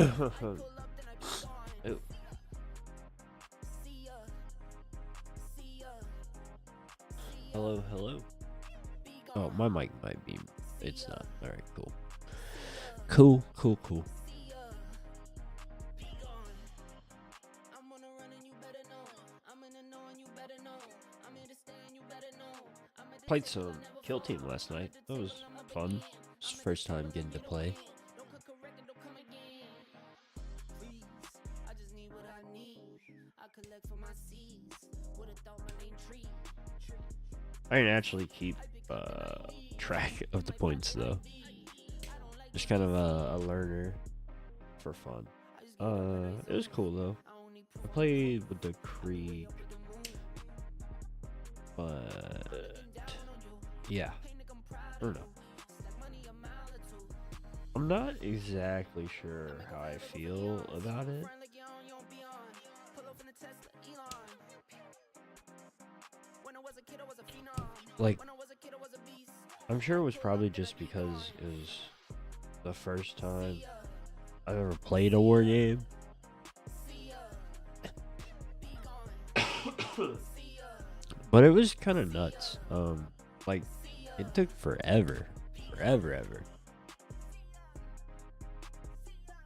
Ew. Hello, hello. Oh, my mic might be. It's not. Alright, cool. Cool. Played some Kill Team last night. That was fun. It's the first time getting to play. I didn't actually keep track of the points though. Just kind of a learner for fun. It was cool though. I played with the Krieg, but yeah, I don't know. I'm not exactly sure how I feel about it. Like, I'm sure it was probably just because it was the first time I've ever played a war game. But it was kind of nuts. Like, it took forever.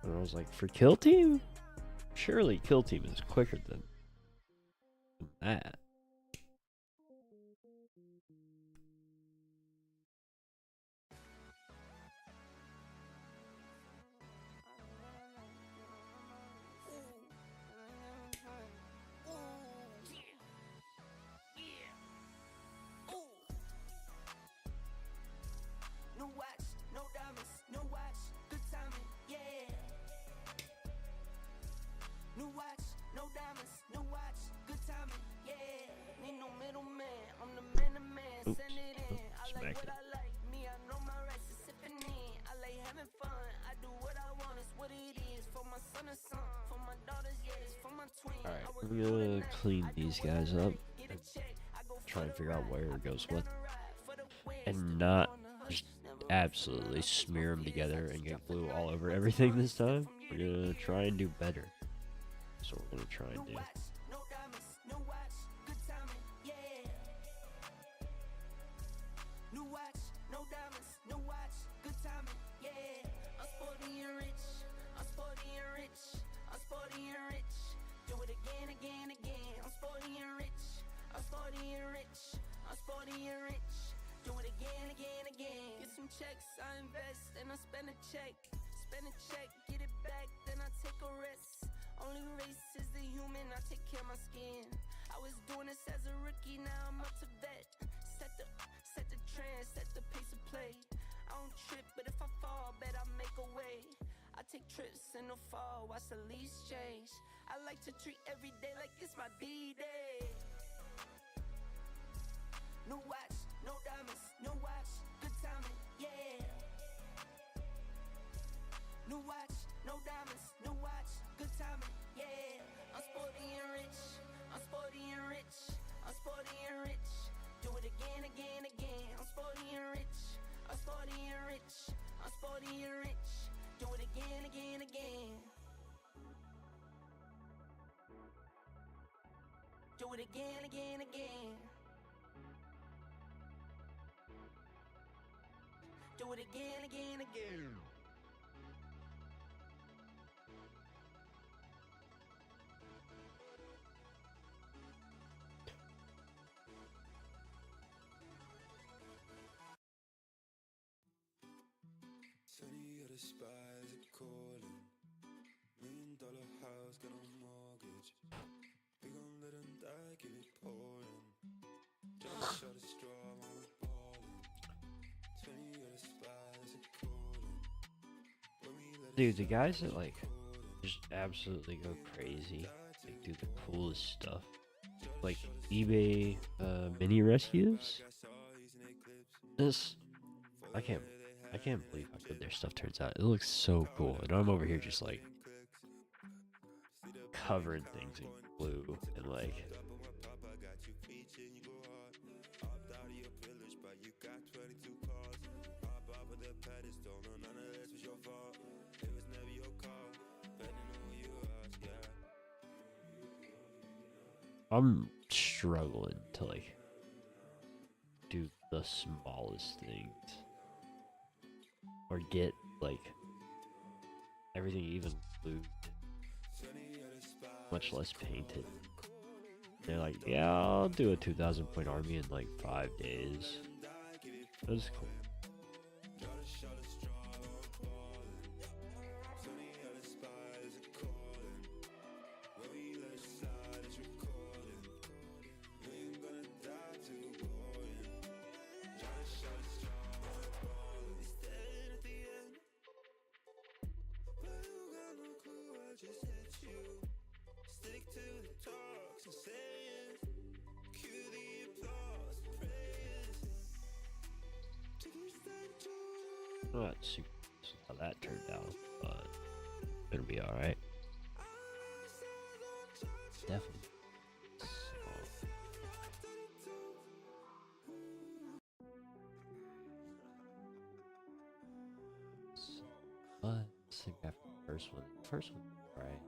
And I was like, for Kill Team? Surely Kill Team is quicker than that. Oops. Smacked it. Alright, we're gonna clean these guys up and try and figure out where it goes what. And not just absolutely smear them together and get glue all over everything this time. We're gonna try and do better. That's what we're gonna try and do. Checks, I invest and I spend a check, get it back, then I take a rest. Only race is the human, I take care of my skin. I was doing this as a rookie, now I'm up to vet. Set the trend, set the pace of play. I don't trip, but if I fall, bet I make a way. I take trips in the fall, watch the leaves change. I like to treat every day like it's my B-day. New watch, no diamonds, new watch, good timing, yeah. New watch, no diamonds, new watch, good timing, yeah. I'm sporty and rich, I'm sporty and rich, I'm sporty and rich. Do it again. I'm sporty and rich, I'm sporty and rich, I'm sporty and rich. Do it again. Do it again. Do it again. Sunny got a spies are calling. $1 million house, got a mortgage. We gon' let them die, keep it pouring. Just shot a straw, while we're balling. Sunny got a spies are calling. Dude, the guys that like just absolutely go crazy, like do the coolest stuff, like eBay mini rescues. This I can't believe how good their stuff turns out. It looks so cool, and I'm over here just like covering things in glue and like. I'm struggling to like do the smallest things or get like everything even glued, much less painted. They're like, yeah, I'll do a 2,000 point army in like 5 days. That's cool. Not super how that turned out, but it'll be alright. Definitely. But let's think after the first one. First one, right?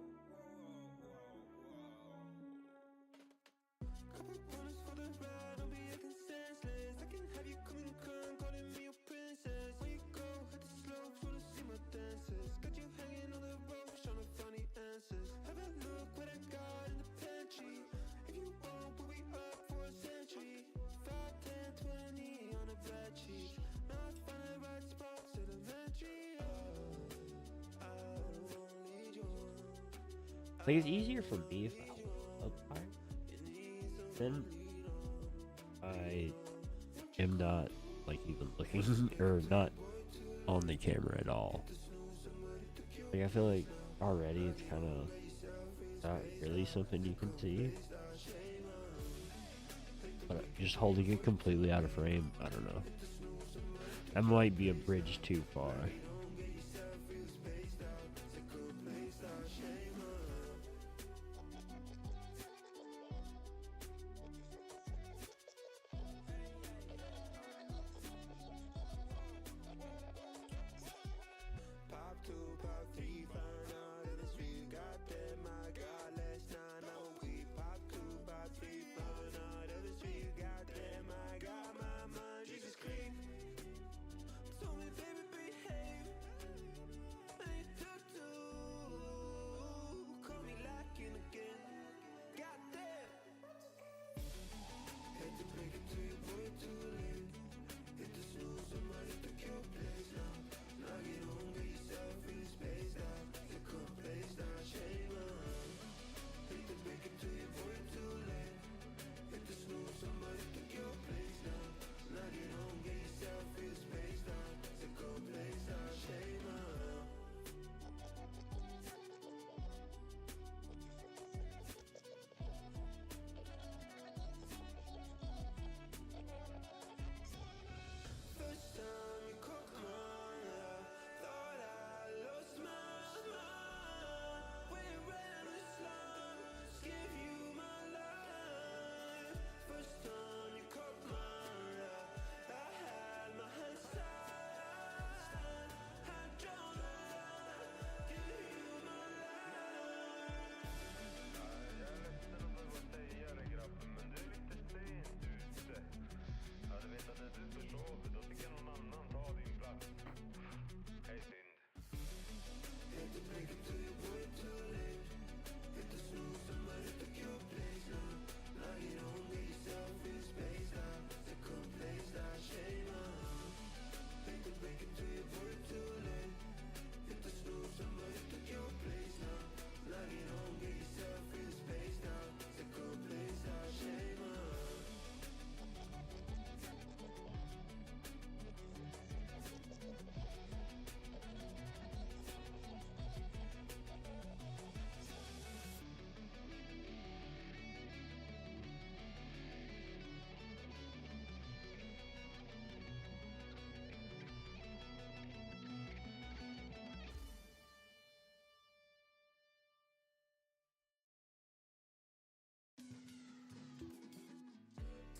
Like, it's easier for me if I hold up higher. Then I am not, like, even looking, or not on the camera at all. Like, I feel like already it's kind of not really something you can see. But just holding it completely out of frame, I don't know. That might be a bridge too far.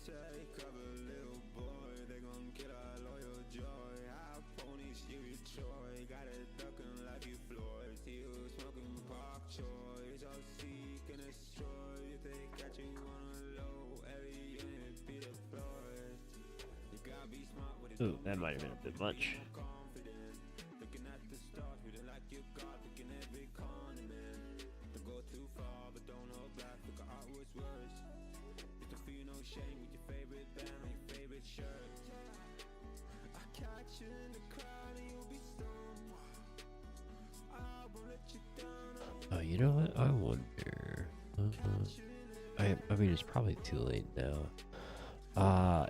Take cover, little boy, they gon' kill all of your joy. High ponies, you your Troy, got it ducking like you Floyd. See you smoking park choice, all seek and destroy. If they catch you on Ooh, that might have been a bit much. Oh, you know what? I wonder. I mean, it's probably too late now.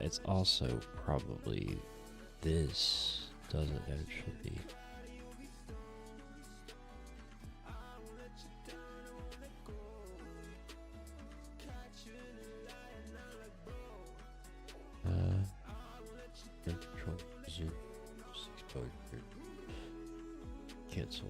It's also probably this doesn't actually. Control zoom exposure cancel.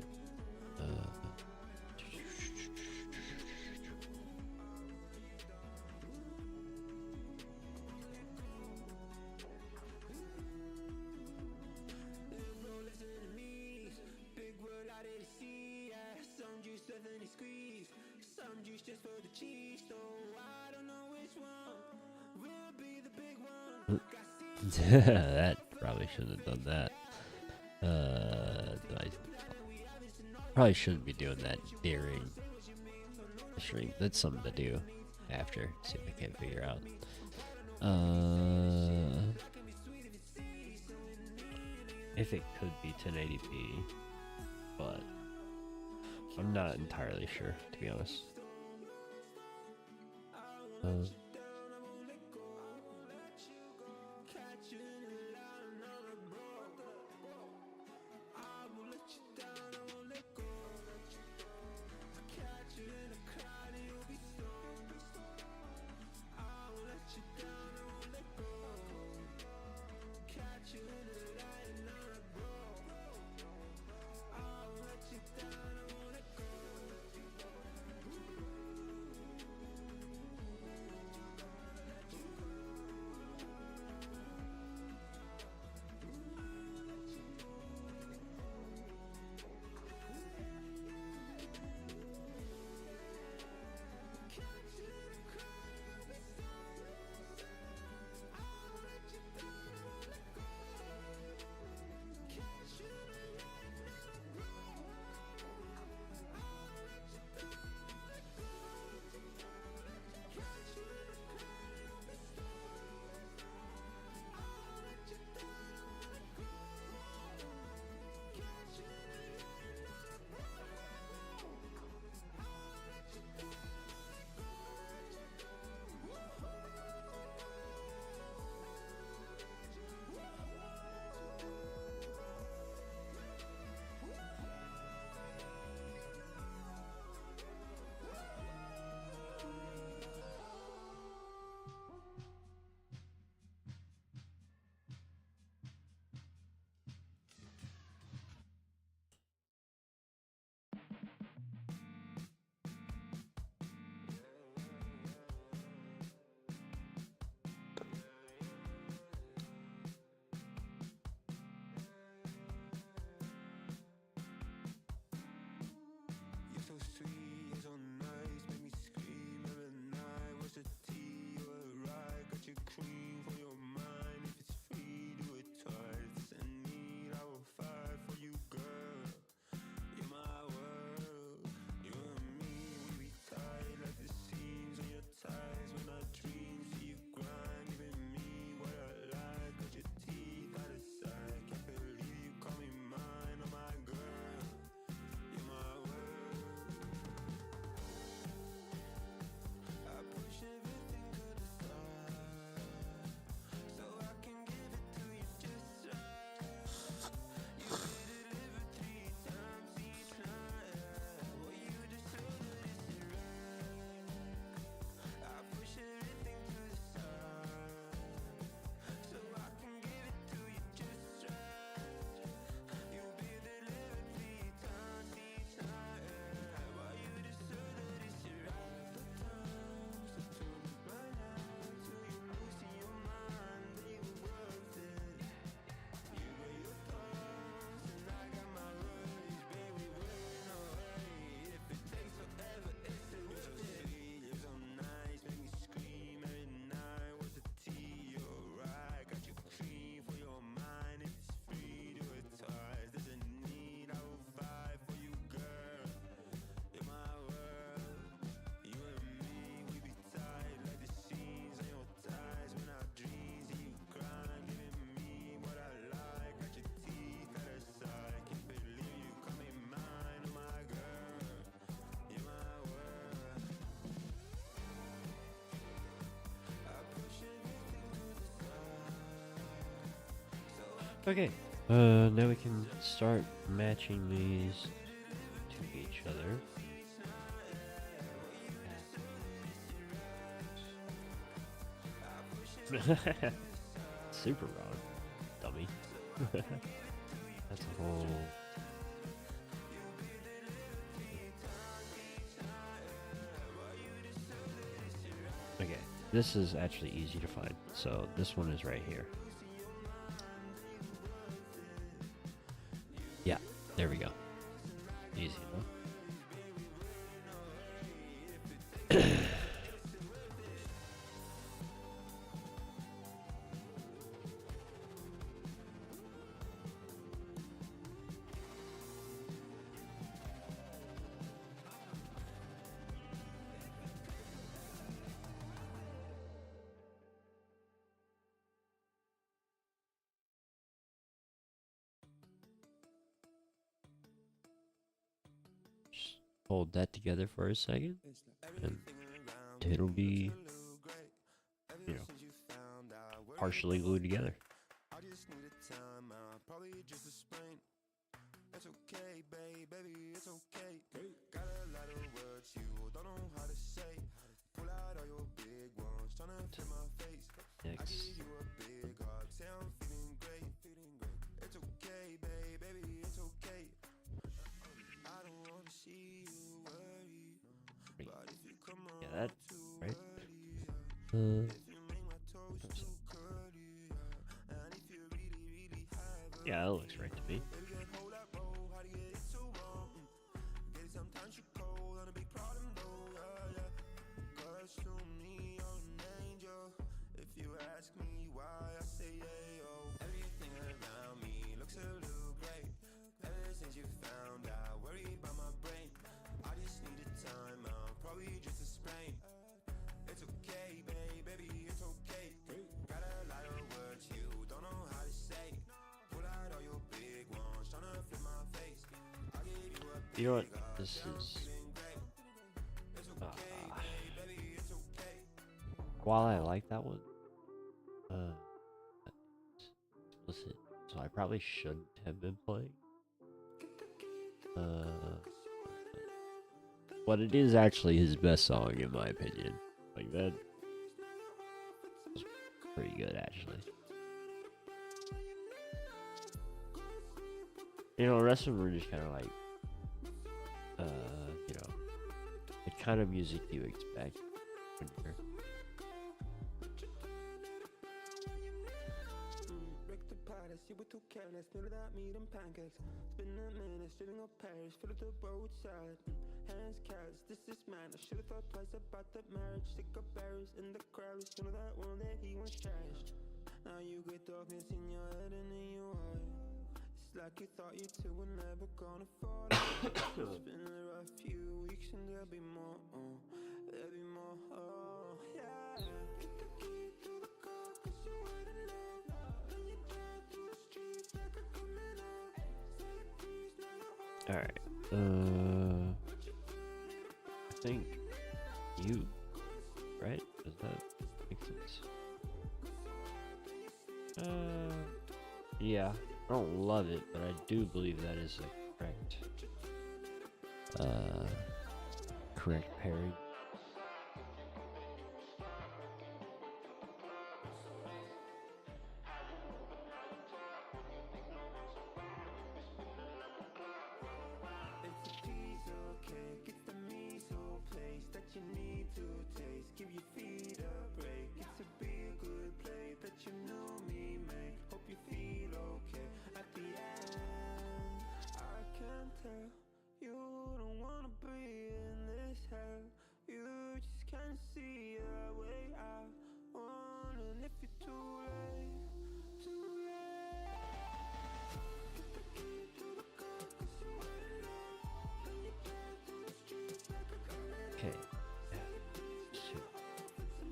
That probably shouldn't have done that. I probably shouldn't be doing that during the stream. That's something to do after. See if I can figure out. If it could be 1080p, but I'm not entirely sure, to be honest. Okay. Now we can start matching these to each other. Super wrong, dummy. That's a whole. Okay, this is actually easy to find. So this one is right here. Yeah, there we go. Easy enough. Just hold that together for a second, and it'll be, you know, partially glued together. I just need a time out, probably just a sprain. It's okay, baby, it's okay. Got a lot of words you don't know how to say. Pull out all your big ones, tryna fit my face. I Next. give you a big hug, say I'm feeling great. It's okay, baby, it's okay. I don't wanna see you worry, but if you come on Yeah, that too right. early, if you make my toes too curly, and if you really have a Yeah, that looks right to me. baby, just hold that roll, how do you get it so wrong? Get it sometimes you cold, on a big problem though, yeah. Cause to me, you're an angel. If you ask me why, I say yeah, yo. Everything around me looks a little great. Ever since you found out, worried about my brain. I just need a time out, probably just a sprain. It's okay, baby, it's okay. Got a lot of words you don't know how to say. Pull out all your big ones, tryna flip my face. I give you a big You know what? hug, This say I'm is. feeling great. It's okay, baby, it's okay. While I like that one, explicit, so I probably shouldn't have been playing. But it is actually his best song in my opinion. Like that was pretty good actually. You know, the rest of them were just kind of like, you know, the kind of music you expect when you're. Break the parties, you were too careless. Knew that meat and pancakes. Spend a minute, shooting up Paris. Fill up the roadside. Hands callous, this is mine. I should've thought twice about that marriage. Sick of Paris in the crowds. You know that one that he once trashed. Now you get darkness in your head and in your heart. It's like you thought you two were never gonna fall. It's been a rough few weeks and there'll be more. There'll be more. Oh, yeah. Get the key to the car 'cause you were in love. Then you drive through the streets like a criminal. Say your piece, now you're home. All right. I think you, right? Does that make sense? Yeah. I don't love it, but I do believe that is the correct pairing. It's a piece of cake, it's the miso place that you need to taste. Give your feet a break, it's a be a good play that you know me make. Hope you feel okay at the end. I can tell you don't wanna be in this hell. You just can't see a way out. Wondering if you're too late, too late. Get the key to the car 'cause you were in love. Then you drive through the streets like a criminal. Okay.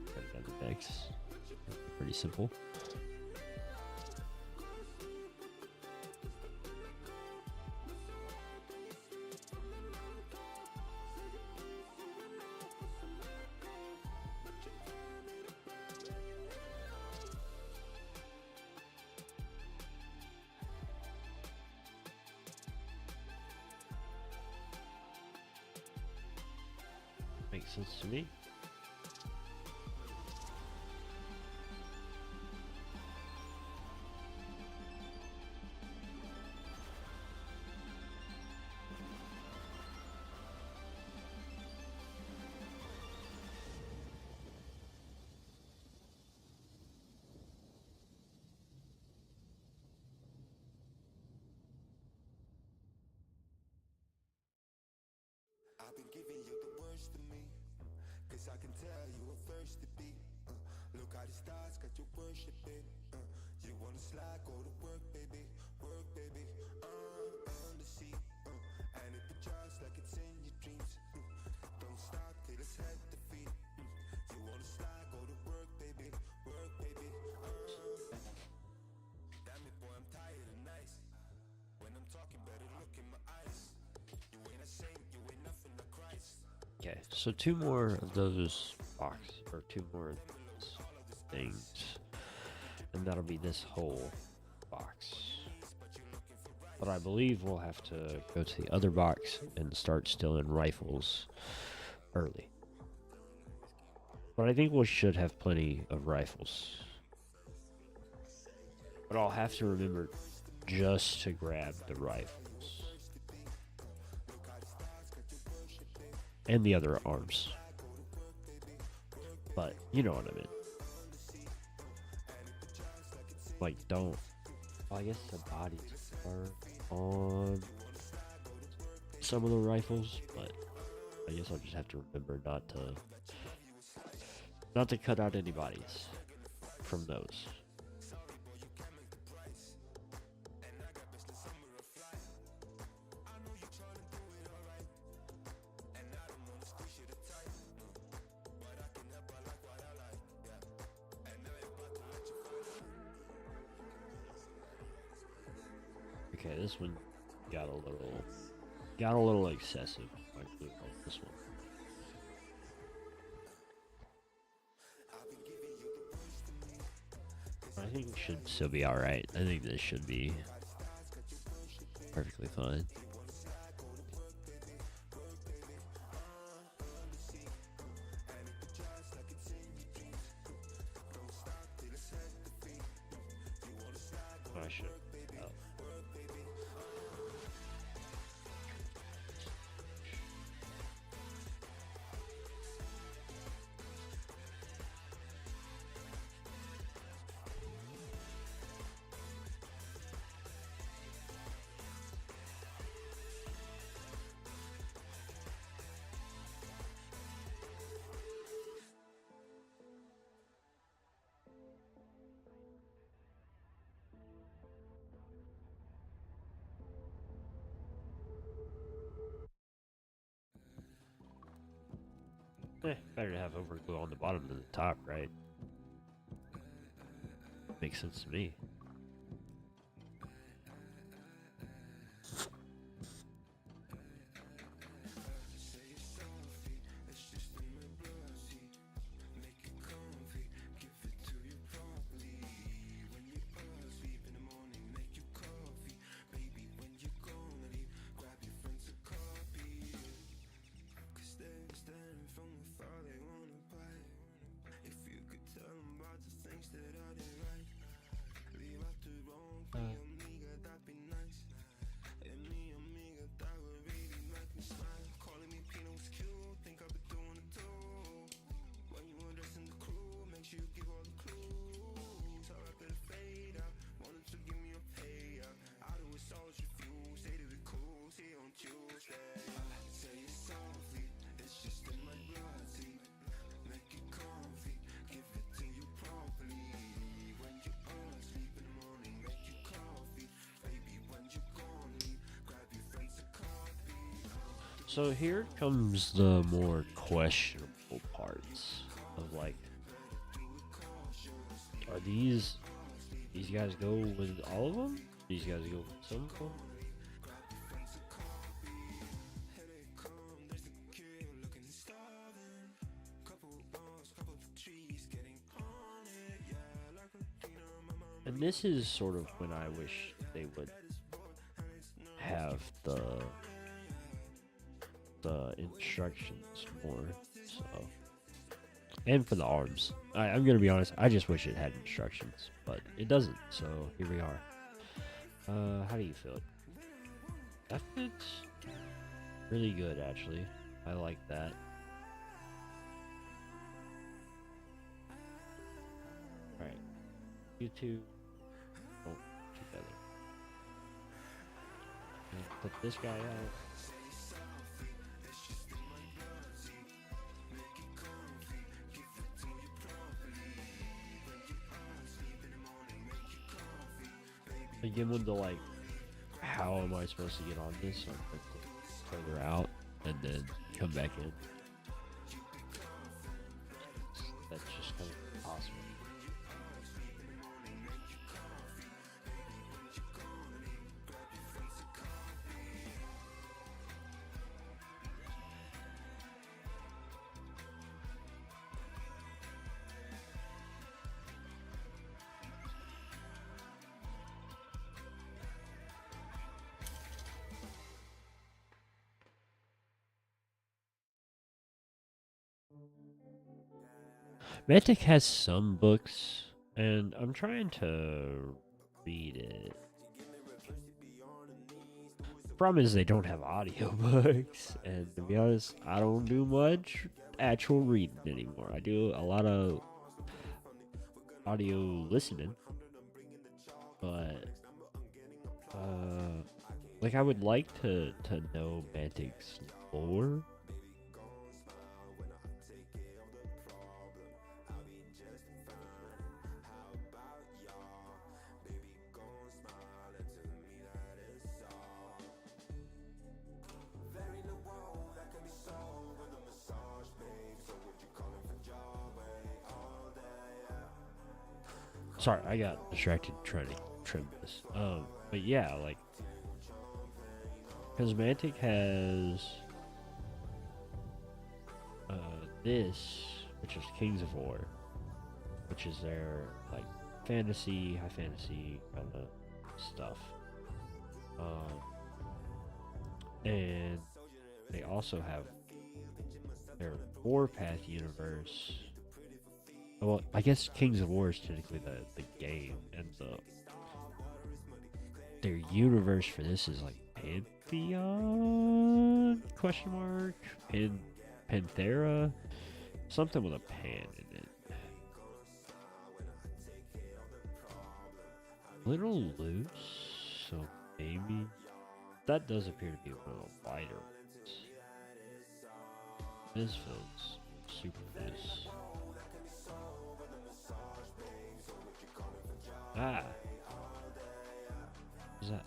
Put it on the decks. Pretty simple. Makes sense to me. I've been giving you the worst of me, cause I can tell you were first to be. Look how the stars got you worshiping. You wanna slide, go to work, baby, on the sea. And if it drives like it's in your dreams, don't stop till it's head to feet. You wanna slide, go to work, baby, Damn it, boy, I'm tired of nights. When I'm talking, better look in my eyes. You ain't a saint, you ain't nothing to Christ. Okay, so 2 more of those boxes, or 2 more of those things, and that'll be this whole box. But I believe we'll have to go to the other box and start stealing rifles early. But I think we should have plenty of rifles. But I'll have to remember just to grab the rifles. And the other arms. But, you know what I mean. Like, don't... Well, I guess the bodies are on some of the rifles, but I guess I'll just have to remember not to cut out any bodies from those. Okay, this one got a little excessive. This one. I think it should still be alright. I think this should be perfectly fine. I should. Oh. Better to have overglue on the bottom than the top, right? Makes sense to me. So here comes the more questionable parts of like, are these guys go with all of them? These guys go with some of them? And this is sort of when I wish they would have the instructions more So, and for the arms, I'm gonna be honest. I just wish it had instructions, but it doesn't. So here we are. How do you feel? That fits really good, actually. I like that. All right, you two go together. Put this guy out. Again with the like, how am I supposed to get on this? So I put further out and then come back in. That's just kind of impossible. Mantic has some books, and I'm trying to read it. Problem is they don't have audiobooks, and to be honest, I don't do much actual reading anymore. I do a lot of audio listening, but like I would like to know Mantic's lore. Sorry, I got distracted trying to trim this. But yeah, like, because Mantic has this, which is Kings of War, which is their like fantasy, high fantasy kind of stuff. And they also have their Warpath universe. Well, I guess Kings of War is technically the game, and their universe for this is like Pantheon question mark Panthera, something with a pan in it. Little loose, so maybe that does appear to be one of the wider ones. This feels super loose. Ah. What's that?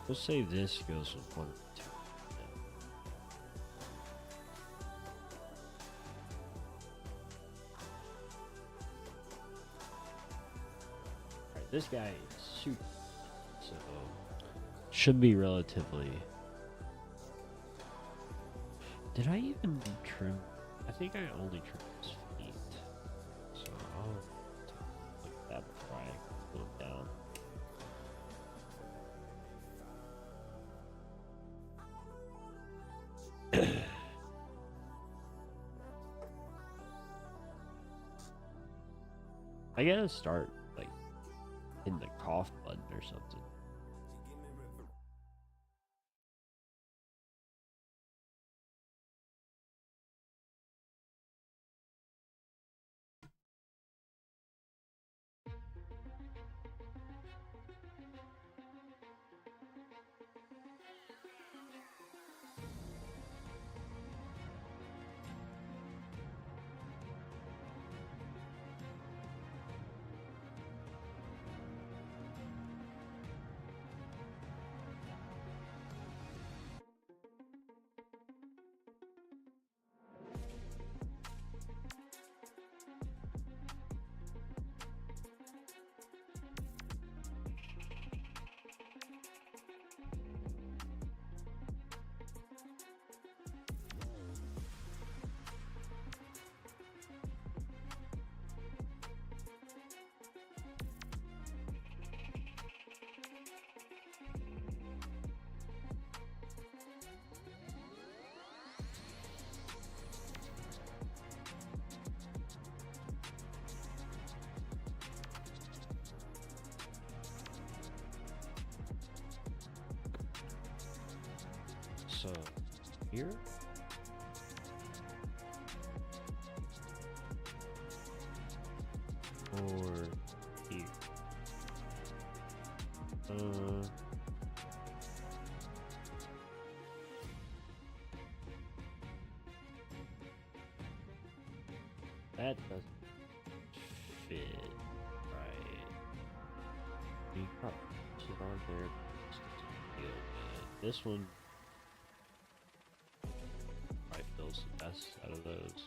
We'll say this goes with one or two. Alright, this guy is super, so should be relatively. Did I even trim? I think I only trimmed his feet. So I'll take a look at that before I pull him down. I gotta start like in the cough button or something. So here. Or here. That doesn't fit right. You probably put it on there. This doesn't feel good. This one probably feels the best out of those.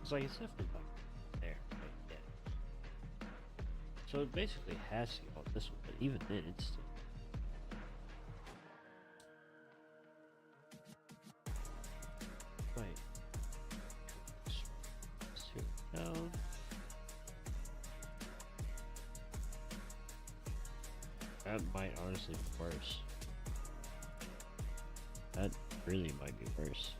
It's like it's definitely like there, right? Yeah. So it basically has to go on this one, but even then, it's still. Wait. Down. That might honestly be worse. That really might be worse.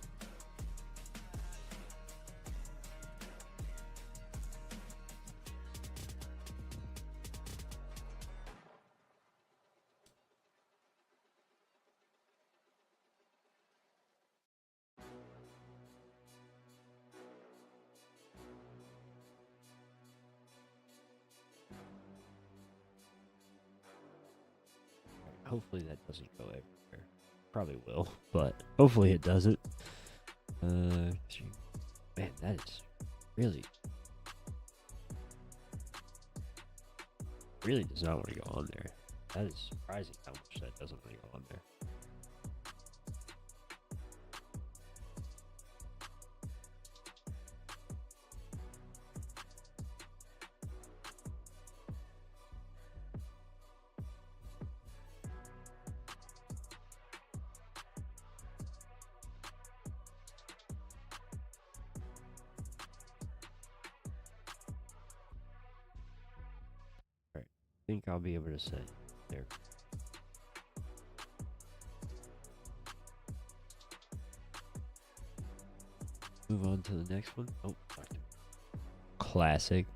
Hopefully that doesn't go everywhere. Probably will, but hopefully it doesn't. Man, that is really does not want to go on there. That is surprising how much that doesn't want to go on there. I think I'll be able to set there. Move on to the next one. Oh, classic.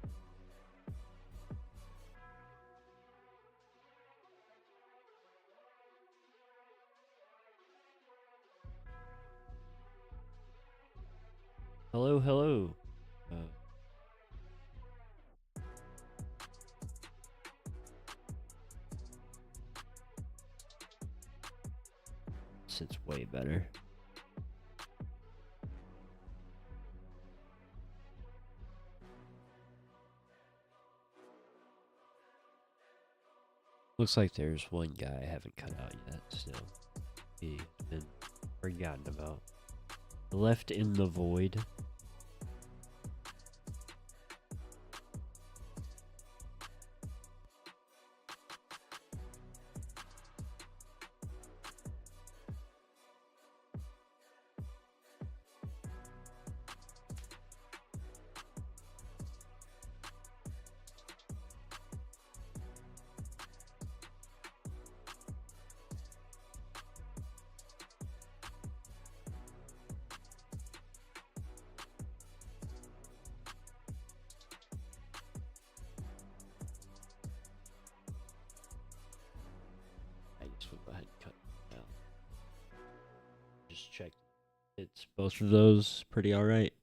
Hello, hello. Sits way better. Looks like there's one guy I haven't cut out yet still. He's been forgotten about. Left in the void. I guess we'll go ahead and cut it out. Just check. It's both of those pretty alright.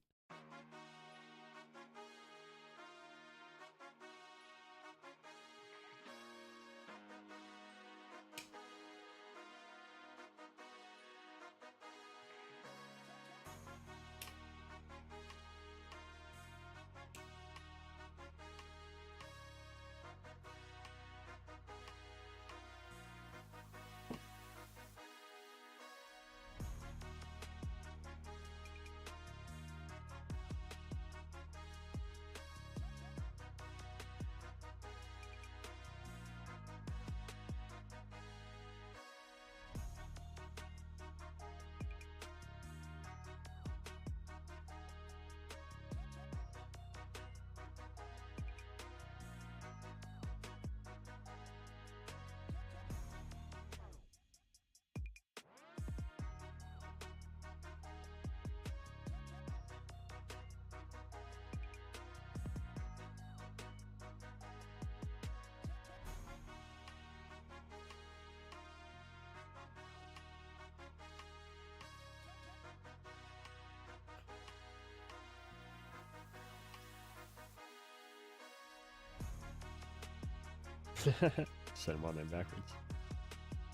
Set them on there backwards.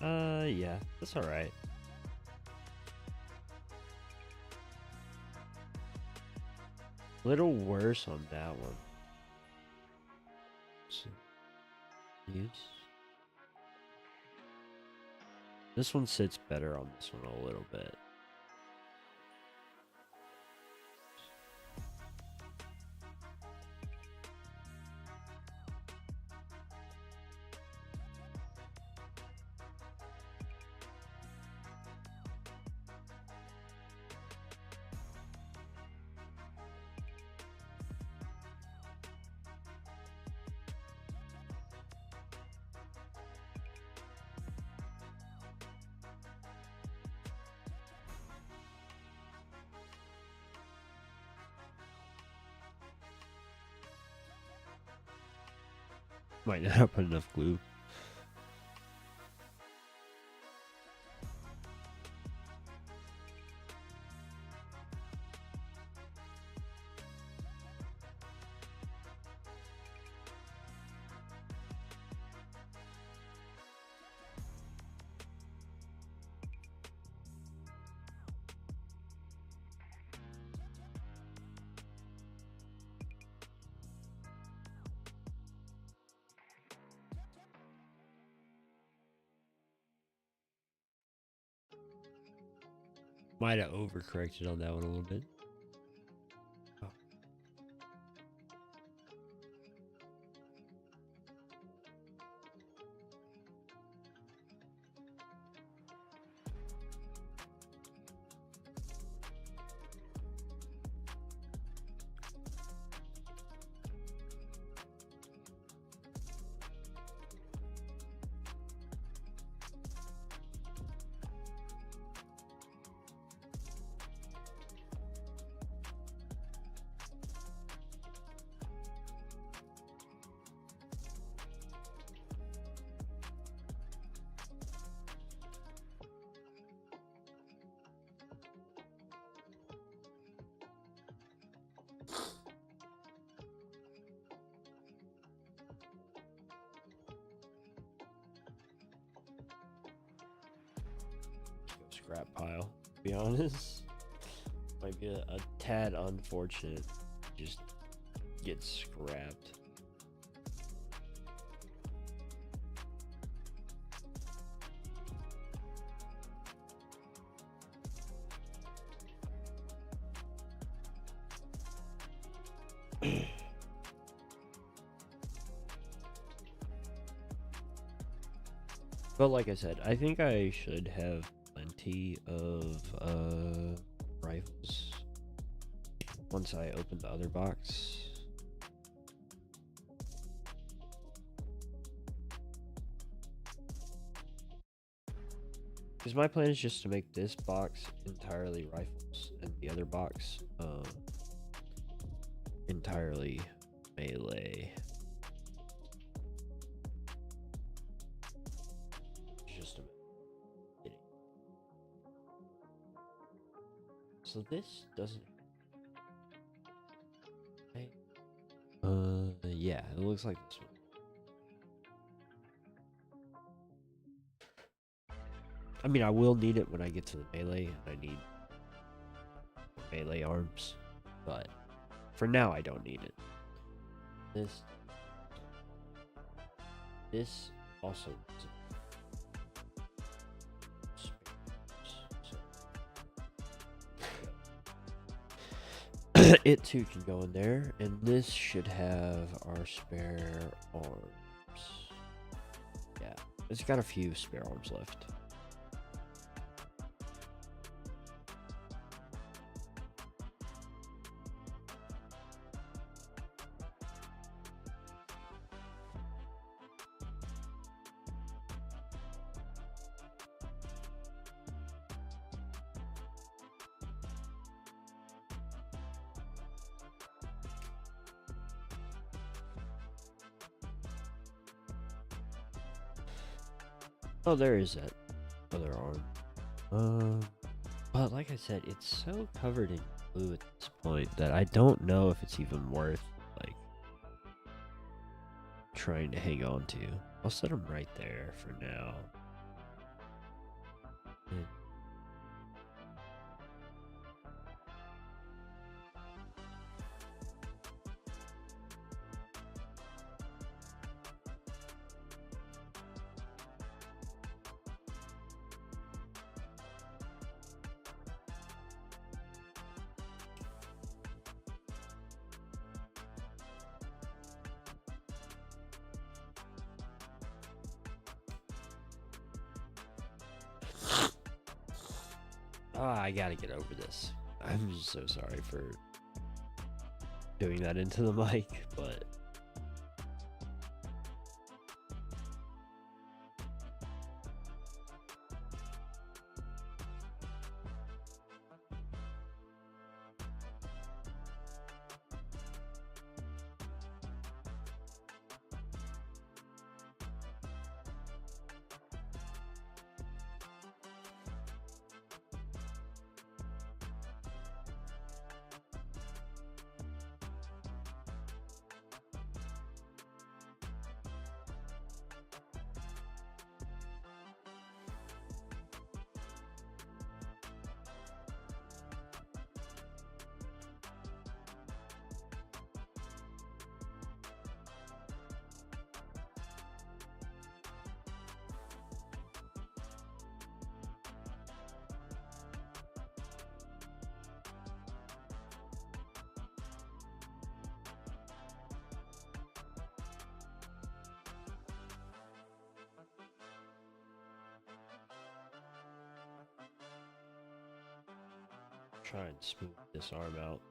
Yeah, that's alright. Little worse on that one. So, use. This one sits better on this one a little bit. Might not have put enough glue. Might have overcorrected on that one a little bit. Oh. scrap pile, to be honest. Might be a tad unfortunate. Just get scrapped. But like I said, I think I should have plenty of rifles once I open the other box. Because my plan is just to make this box entirely rifles and the other box entirely melee. Just a minute. So this doesn't. Yeah, it looks like this one. I mean, I will need it when I get to the melee, and I need melee arms, but for now, I don't need it. This also. It too can go in there, and this should have our spare arms. Yeah, it's got a few spare arms left. Oh, there is that other arm. But like I said, it's so covered in glue at this point that I don't know if it's even worth, like, trying to hang on to. I'll set them right there for now. I gotta get over this. I'm just so sorry for doing that into the mic, but try and smooth this arm out.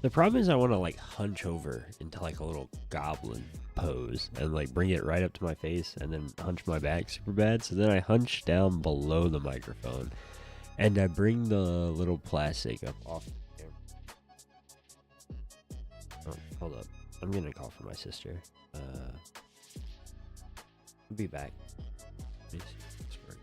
The problem is I want to like hunch over into like a little goblin pose and like bring it right up to my face and then hunch my back super bad. So then I hunch down below the microphone and I bring the little plastic up off the camera. Oh, hold up. I'm gonna call for my sister. I'll be back. Let me see if this works.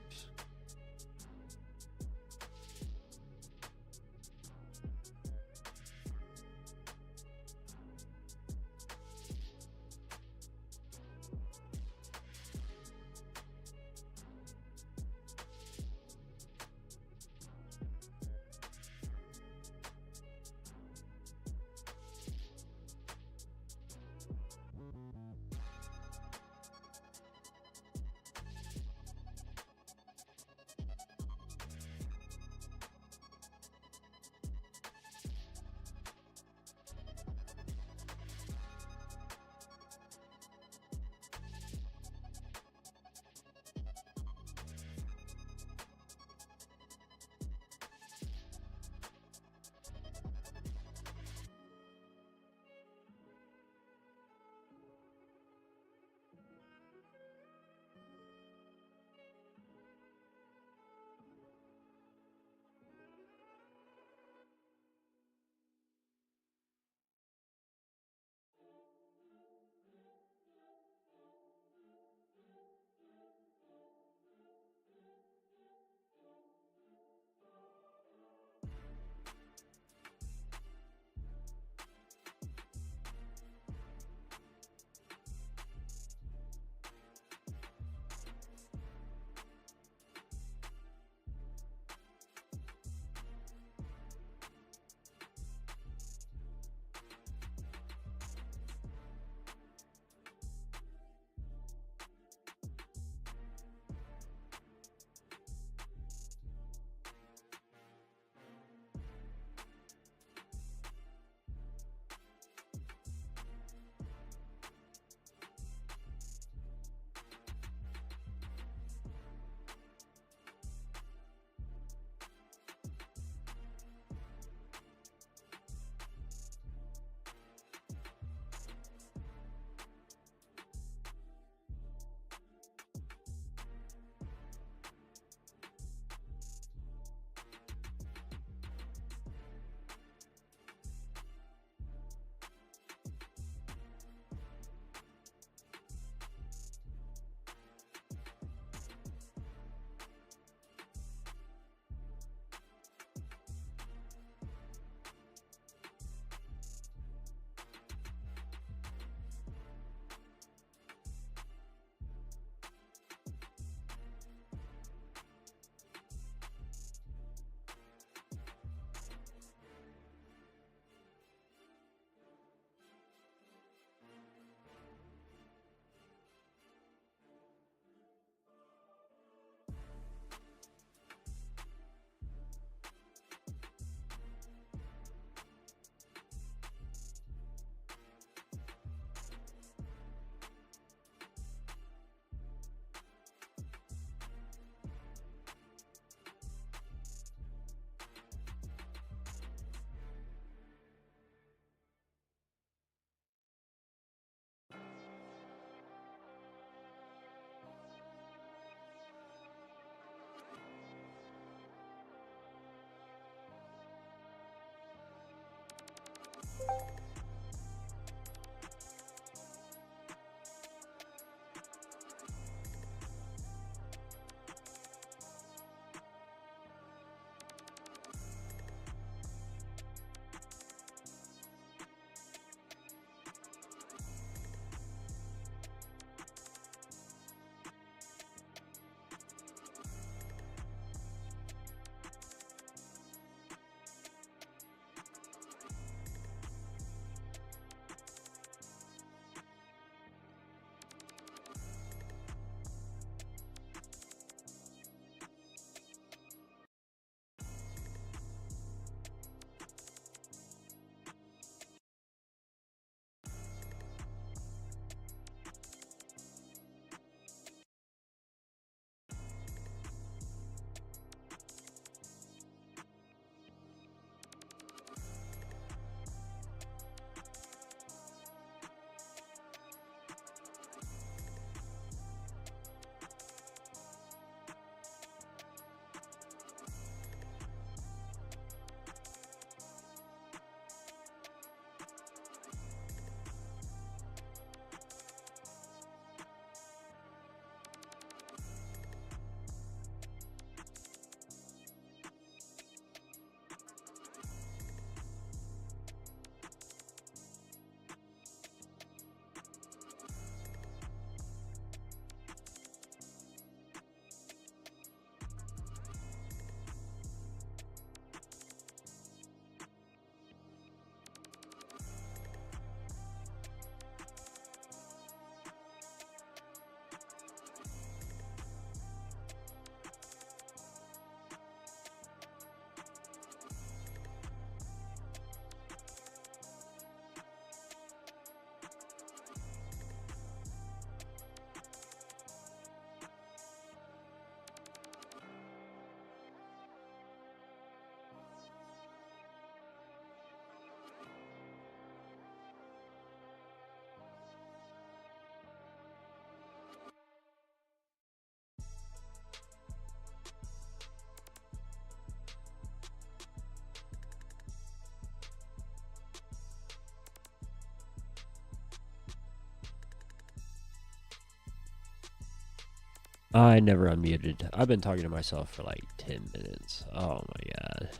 I never unmuted. I've been talking to myself for like 10 minutes. Oh my god.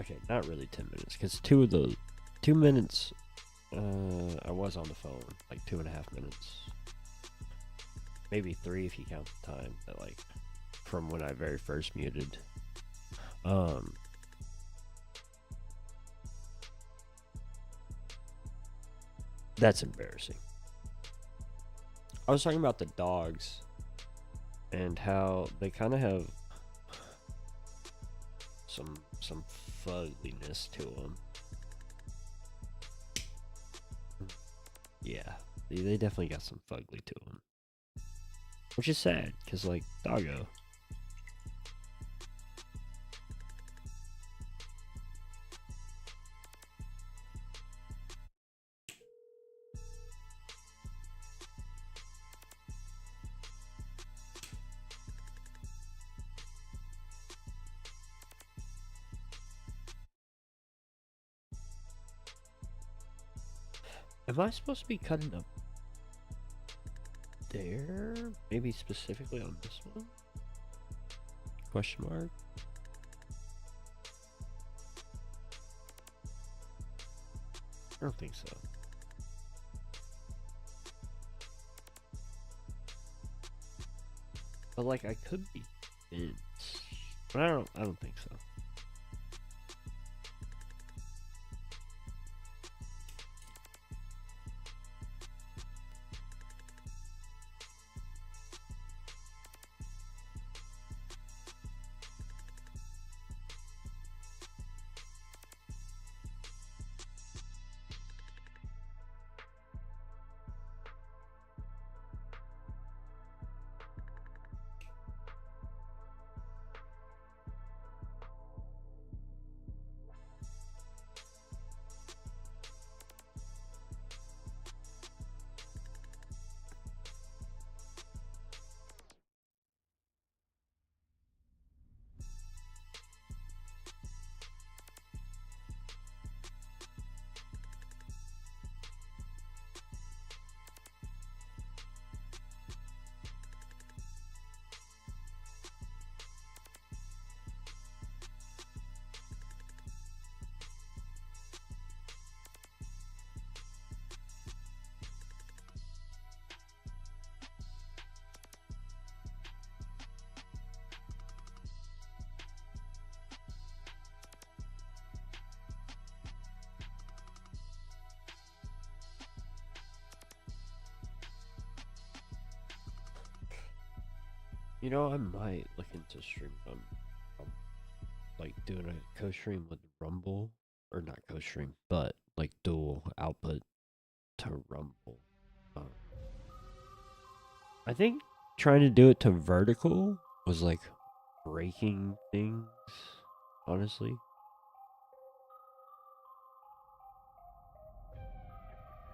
Okay, not really 10 minutes, because 2 minutes, I was on the phone, like 2.5 minutes. Maybe 3 if you count the time that, like, from when I very first muted. That's embarrassing. I was talking about the dogs and how they kind of have some fugliness to them. Yeah, they definitely got some fugly to them, which is sad because, like, Doggo. Am I supposed to be cutting up there? Maybe specifically on this one? Question mark? I don't think so. But, like, I could be Vince, but I don't think so. You know, I might look into stream like doing a co-stream with Rumble, or not co-stream, but like dual output to Rumble. I think trying to do it to vertical was like breaking things, honestly.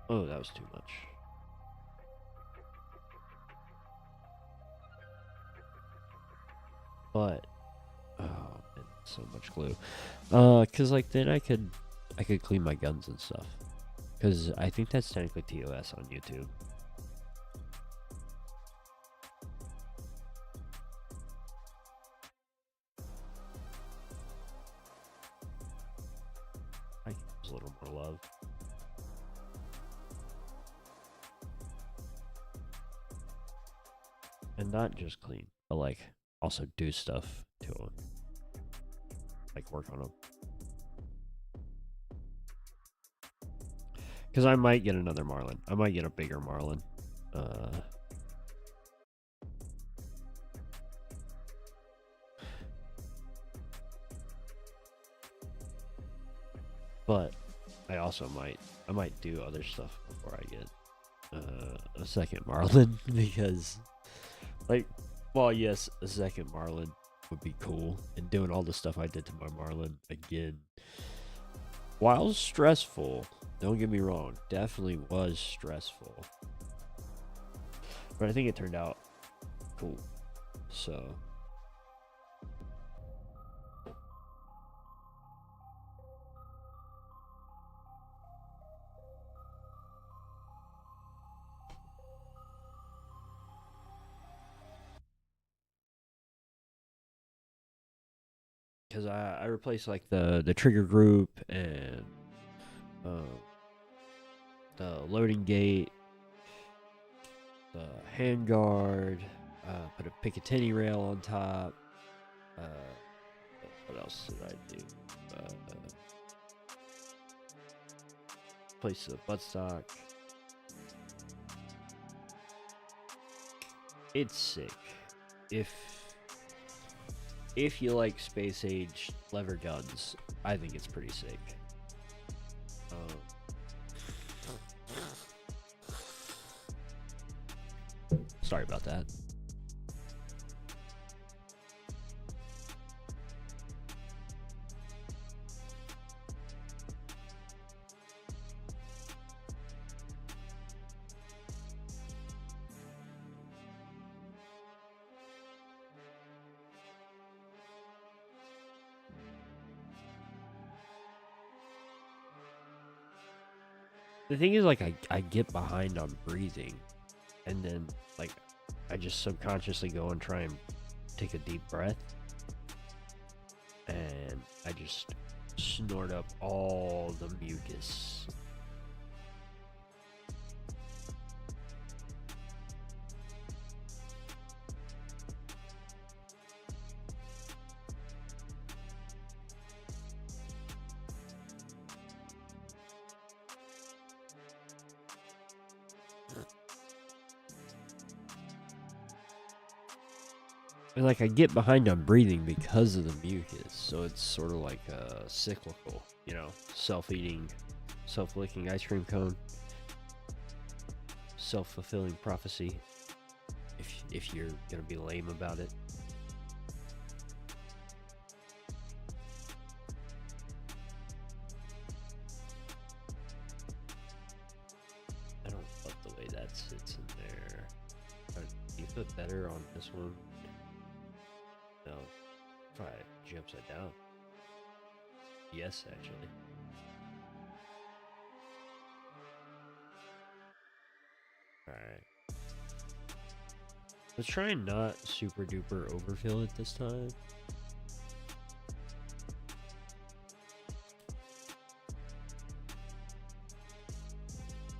Oh, that was too much. But oh man, so much glue. Cause like then I could clean my guns and stuff. Cause I think that's technically TOS on YouTube. I could use a little more love. And not just clean, but like also do stuff to them. Like work on them. Because I might get another Marlin. I might get a bigger Marlin. But I also I might do other stuff before I get a second Marlin. Because, like, well, yes, a second Marlin would be cool. And doing all the stuff I did to my Marlin again, while stressful, don't get me wrong, definitely was stressful. But I think it turned out cool. So because I replaced like the trigger group and um, the loading gate, the handguard, put a Picatinny rail on top. Uh, what else did I do? Place the buttstock. It's sick. If you like space age lever guns, I think it's pretty sick. Sorry about that. The thing is, like, I get behind on breathing, and then, like, I just subconsciously go and try and take a deep breath, and I just snort up all the mucus. And like I get behind on breathing because of the mucus, so it's sort of like cyclical, you know, self-eating, self-licking ice cream cone, self-fulfilling prophecy. If you're gonna be lame about it. I don't love the way that sits in there. Do you put better on this one? No. Try it upside down. Yes, actually. Alright. Let's try and not super duper overfill it this time.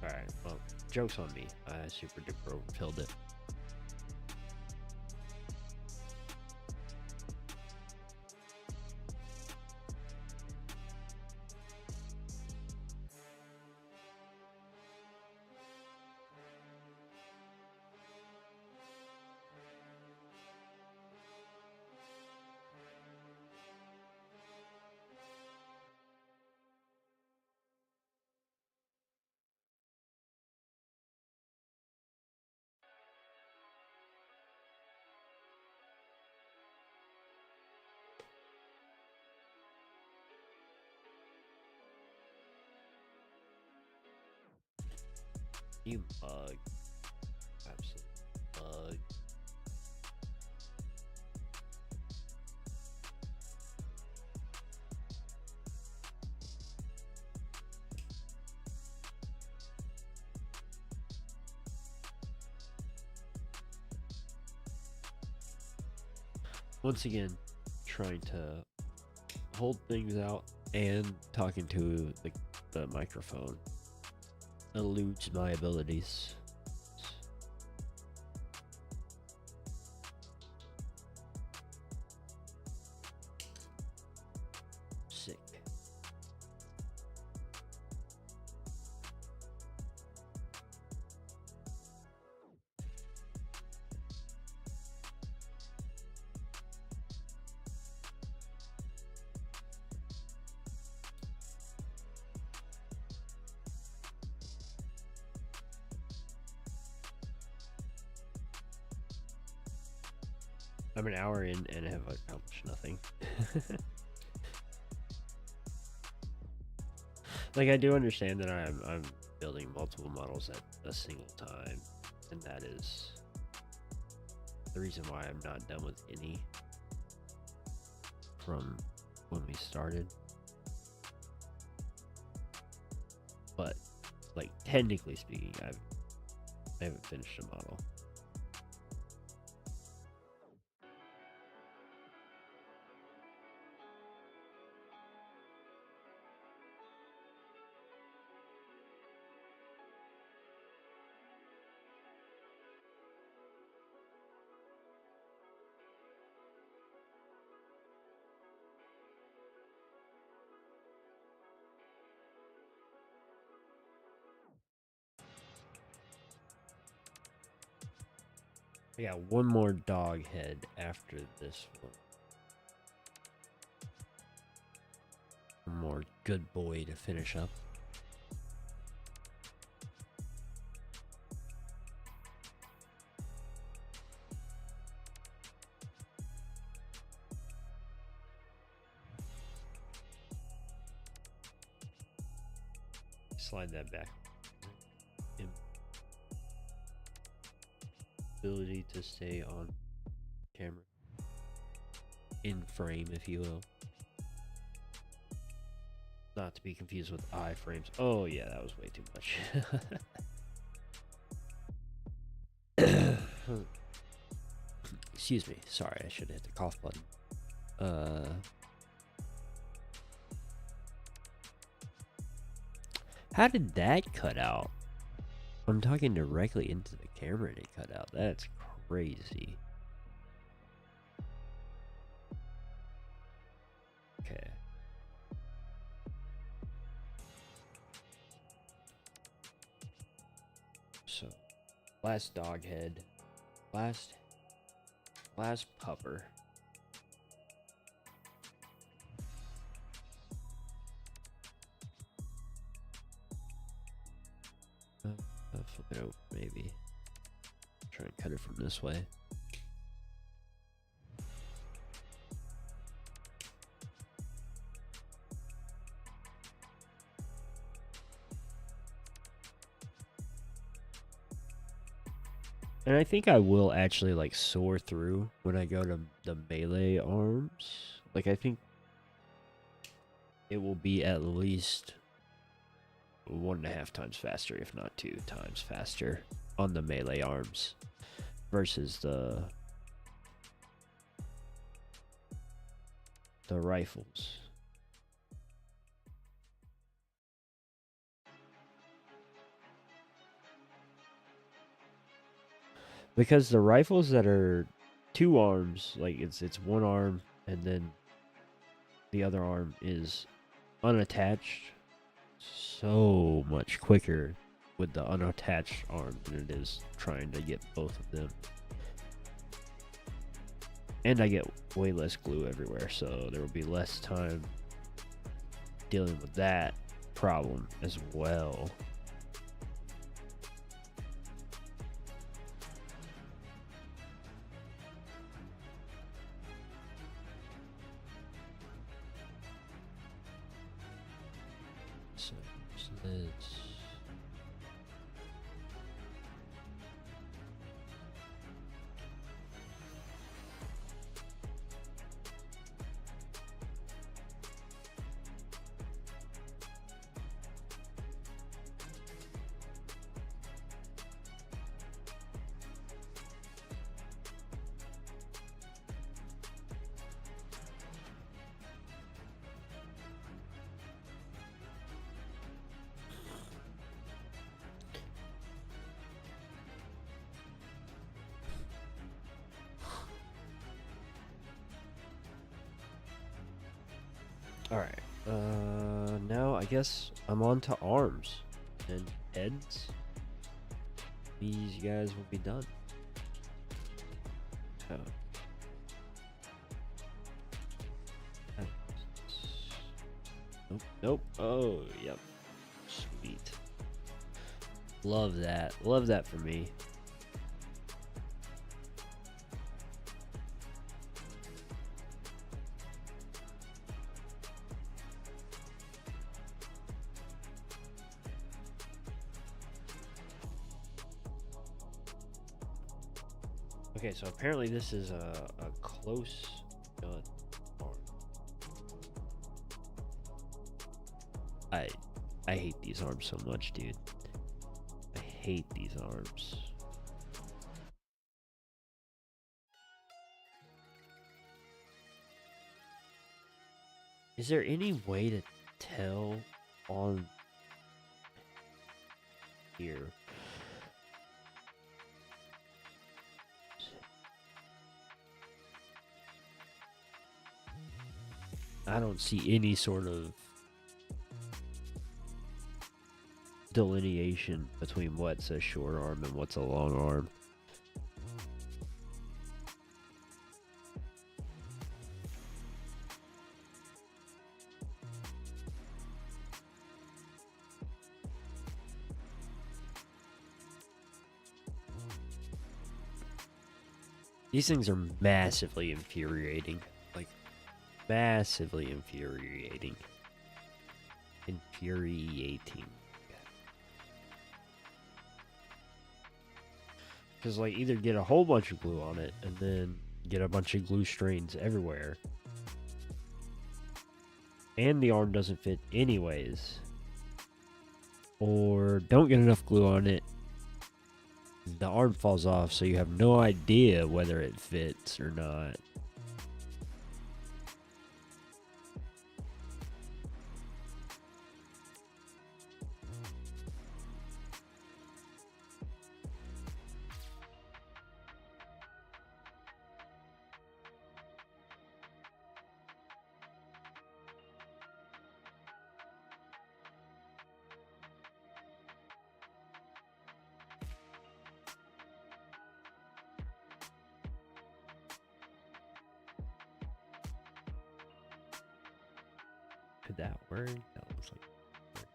Alright, well, joke's on me. I super duper overfilled it. You mug. Absolute mug. Once again, trying to hold things out and talking to the microphone eludes my abilities. Sick. I'm an hour in and have accomplished nothing. Like, I do understand that I'm building multiple models at a single time, and that is the reason why I'm not done with any from when we started. But, like, technically speaking, I haven't finished a model. I got one more dog head after this one. One more good boy to finish up. Slide that back. Ability to stay on camera. In frame, if you will. Not to be confused with iframes. Oh yeah, that was way too much. Excuse me. Sorry, I should have hit the cough button. How did that cut out? I'm talking directly into the camera and it cut out. That's crazy. Okay. So, last dog head. Last pupper. Flip it over, maybe. Try and cut it from this way. And I think I will actually like soar through when I go to the melee arms. Like I think it will be at least 1.5 times faster, if not 2 times faster on the melee arms versus the rifles. Because the rifles that are 2 arms, like it's one arm and then the other arm is unattached, so much quicker with the unattached arm than it is trying to get both of them. And I get way less glue everywhere, so there will be less time dealing with that problem as well. So this. Alright, now I guess I'm on to arms and heads. These guys will be done. So. Nope, nope. Oh, yep. Sweet. Love that. Love that for me. Okay, so apparently this is a close gun arm. I hate these arms so much, dude. I hate these arms. Is there any way to tell on here? I don't see any sort of delineation between what's a short arm and what's a long arm. These things are massively infuriating. Like, massively infuriating. Infuriating. Because, like, either get a whole bunch of glue on it and then get a bunch of glue strains everywhere. And the arm doesn't fit anyways. Or don't get enough glue on it. The arm falls off, so you have no idea whether it fits or not. Could that work? That looks like it worked.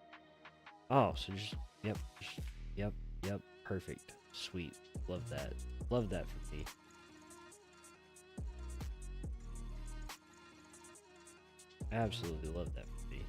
Oh, so just yep, perfect. Sweet. Love that. Love that for me. Absolutely love that for me.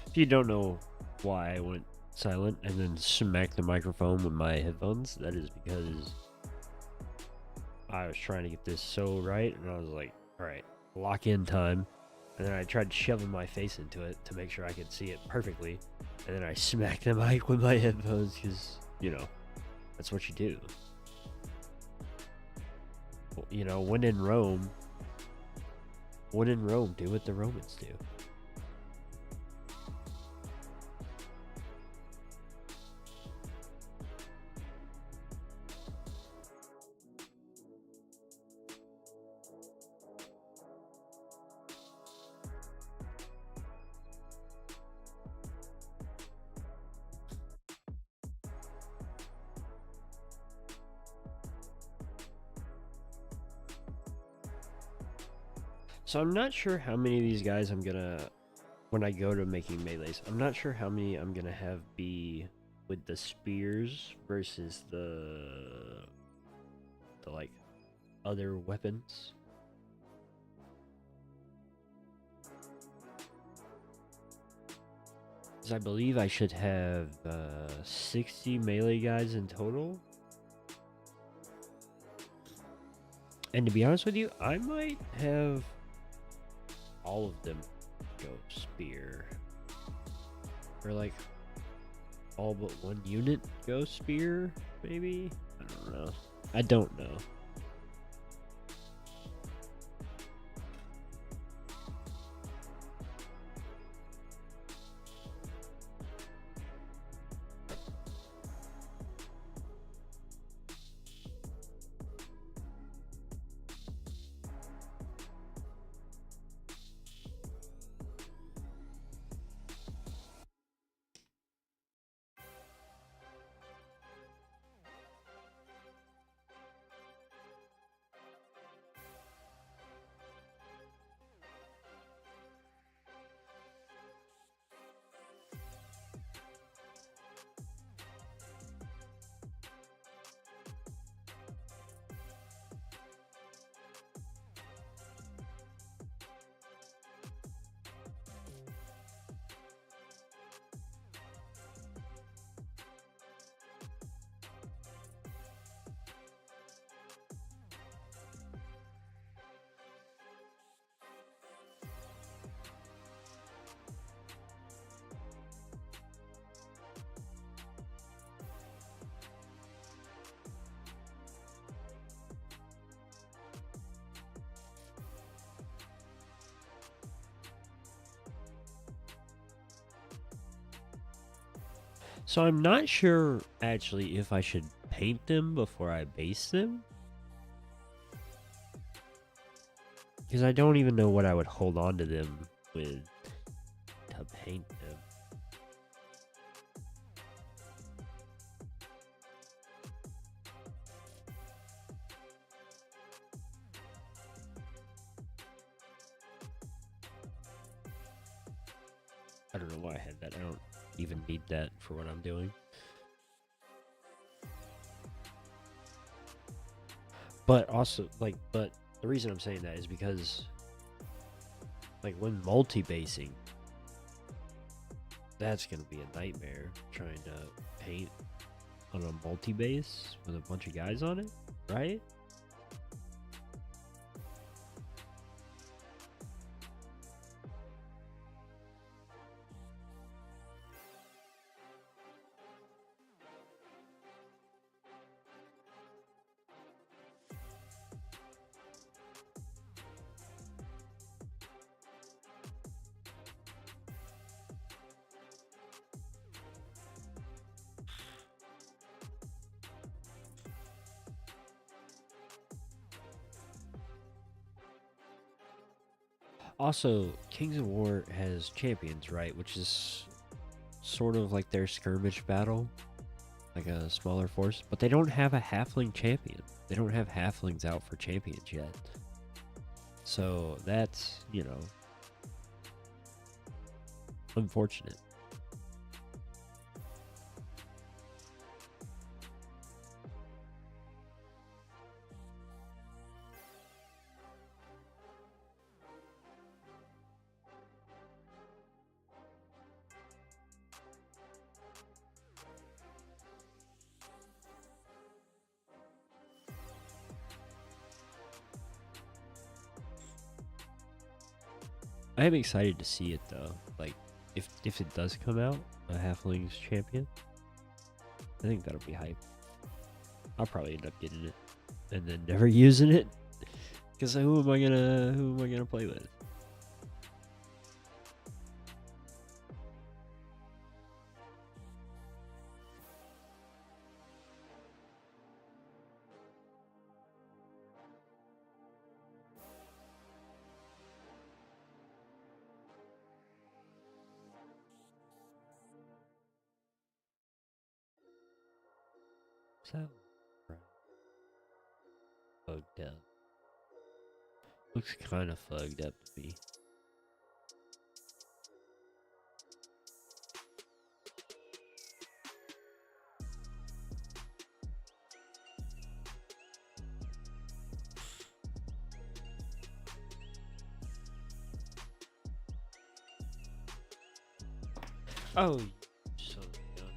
If you don't know why I went silent and then smacked the microphone with my headphones, that is because I was trying to get this so right, and I was like, alright, lock in time. And then I tried shoving my face into it to make sure I could see it perfectly. And then I smacked the mic with my headphones because, you know, that's what you do. You know, when in Rome, do what the Romans do. So I'm not sure how many of these guys I'm gonna, when I go to making melees, I'm not sure how many I'm gonna have be with the spears versus the like other weapons. Because I believe I should have 60 melee guys in total. And to be honest with you, I might have all of them go spear. Or like all but one unit go spear, maybe? I don't know. I don't know. So I'm not sure actually if I should paint them before I base them. Because I don't even know what I would hold on to them with to paint them. I don't know why I had that. I don't even need that for what I'm doing. But also, like, but the reason I'm saying that is because, like, when multi-basing, that's going to be a nightmare trying to paint on a multi-base with a bunch of guys on it, right? Also, Kings of War has champions, right? Which is sort of like their skirmish battle, like a smaller force. But they don't have a halfling champion. They don't have halflings out for champions yet. So that's, you know, unfortunate. I am excited to see it though. Like, if it does come out, a halflings champion, I think that'll be hype. I'll probably end up getting it and then never using it because who am I gonna play with? So fucked up. Looks kind of fucked up to me. Oh, so young.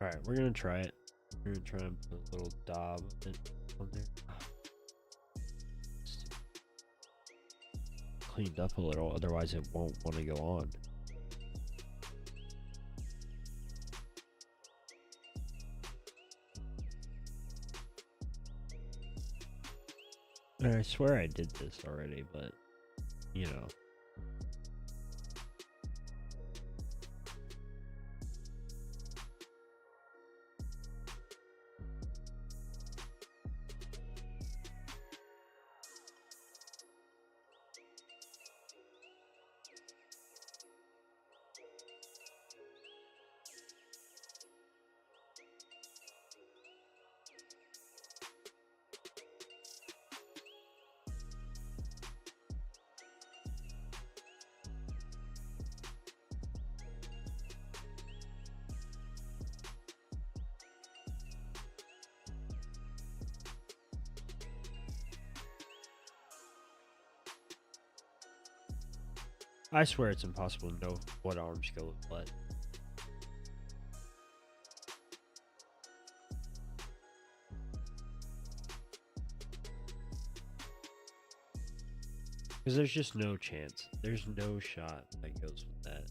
All right, we're gonna try it. We're gonna try and put a little daub of it on there. Cleaned up a little, otherwise it won't want to go on. And I swear I did this already, but you know. I swear it's impossible to know what arms go with what. Because there's just no chance. There's no shot that goes with that.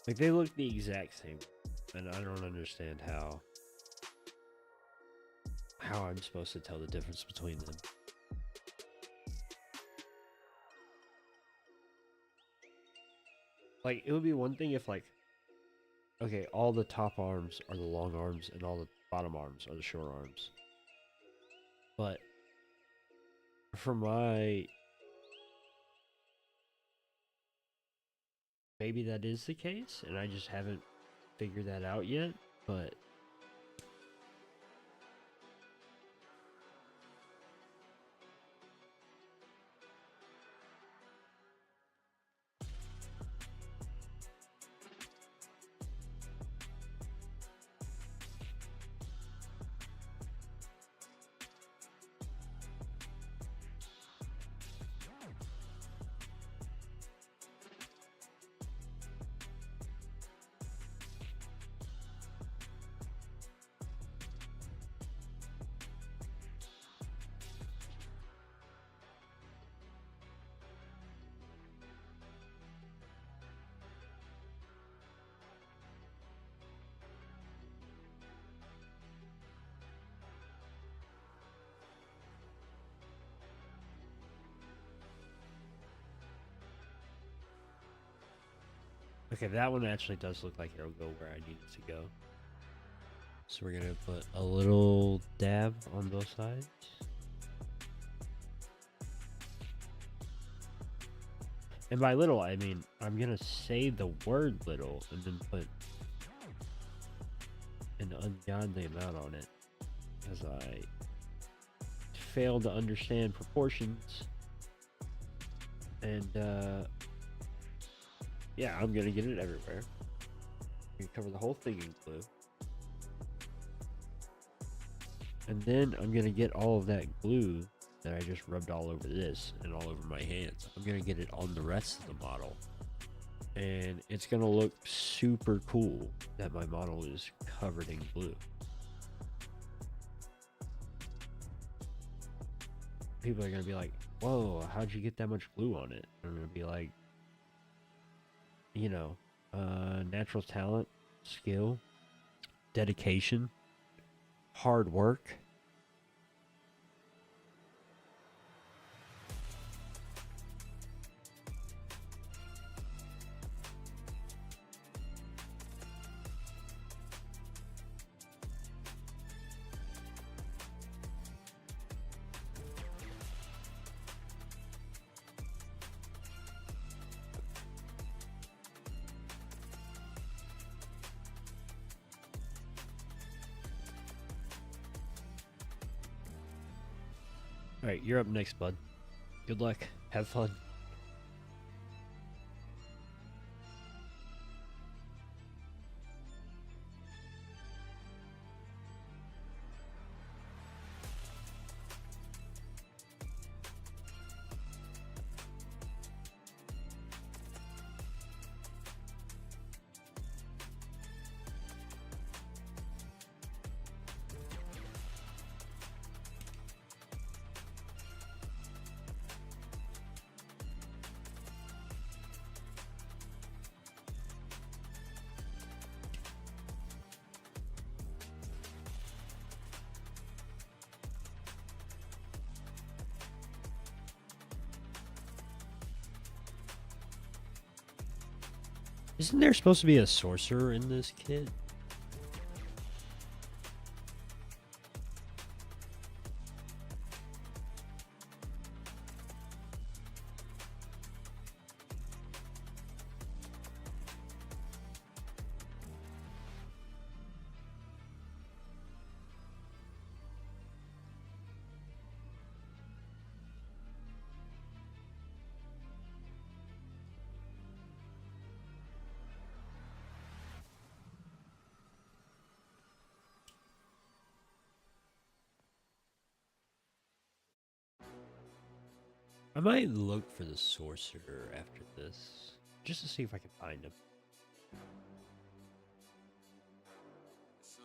Like they look the exact same, and I don't understand how I'm supposed to tell the difference between them. Like it would be one thing if like, okay, all the top arms are the long arms and all the bottom arms are the short arms. But for my, maybe that is the case, and I just haven't figured that out yet, but okay, that one actually does look like it'll go where I need it to go. So we're gonna put a little dab on both sides. And by little, I mean, I'm gonna say the word little and then put an ungodly amount on it. Because I fail to understand proportions. And, yeah, I'm gonna get it everywhere. I'm gonna cover the whole thing in glue. And then I'm gonna get all of that glue that I just rubbed all over this and all over my hands. I'm gonna get it on the rest of the model. And it's gonna look super cool that my model is covered in glue. People are gonna be like, whoa, how'd you get that much glue on it? I'm gonna be like, you know, natural talent, skill, dedication, hard work. All right, you're up next, bud. Good luck. Have fun. Isn't there supposed to be a sorcerer in this kit? I might look for the sorcerer after this, just to see if I can find him. Slim,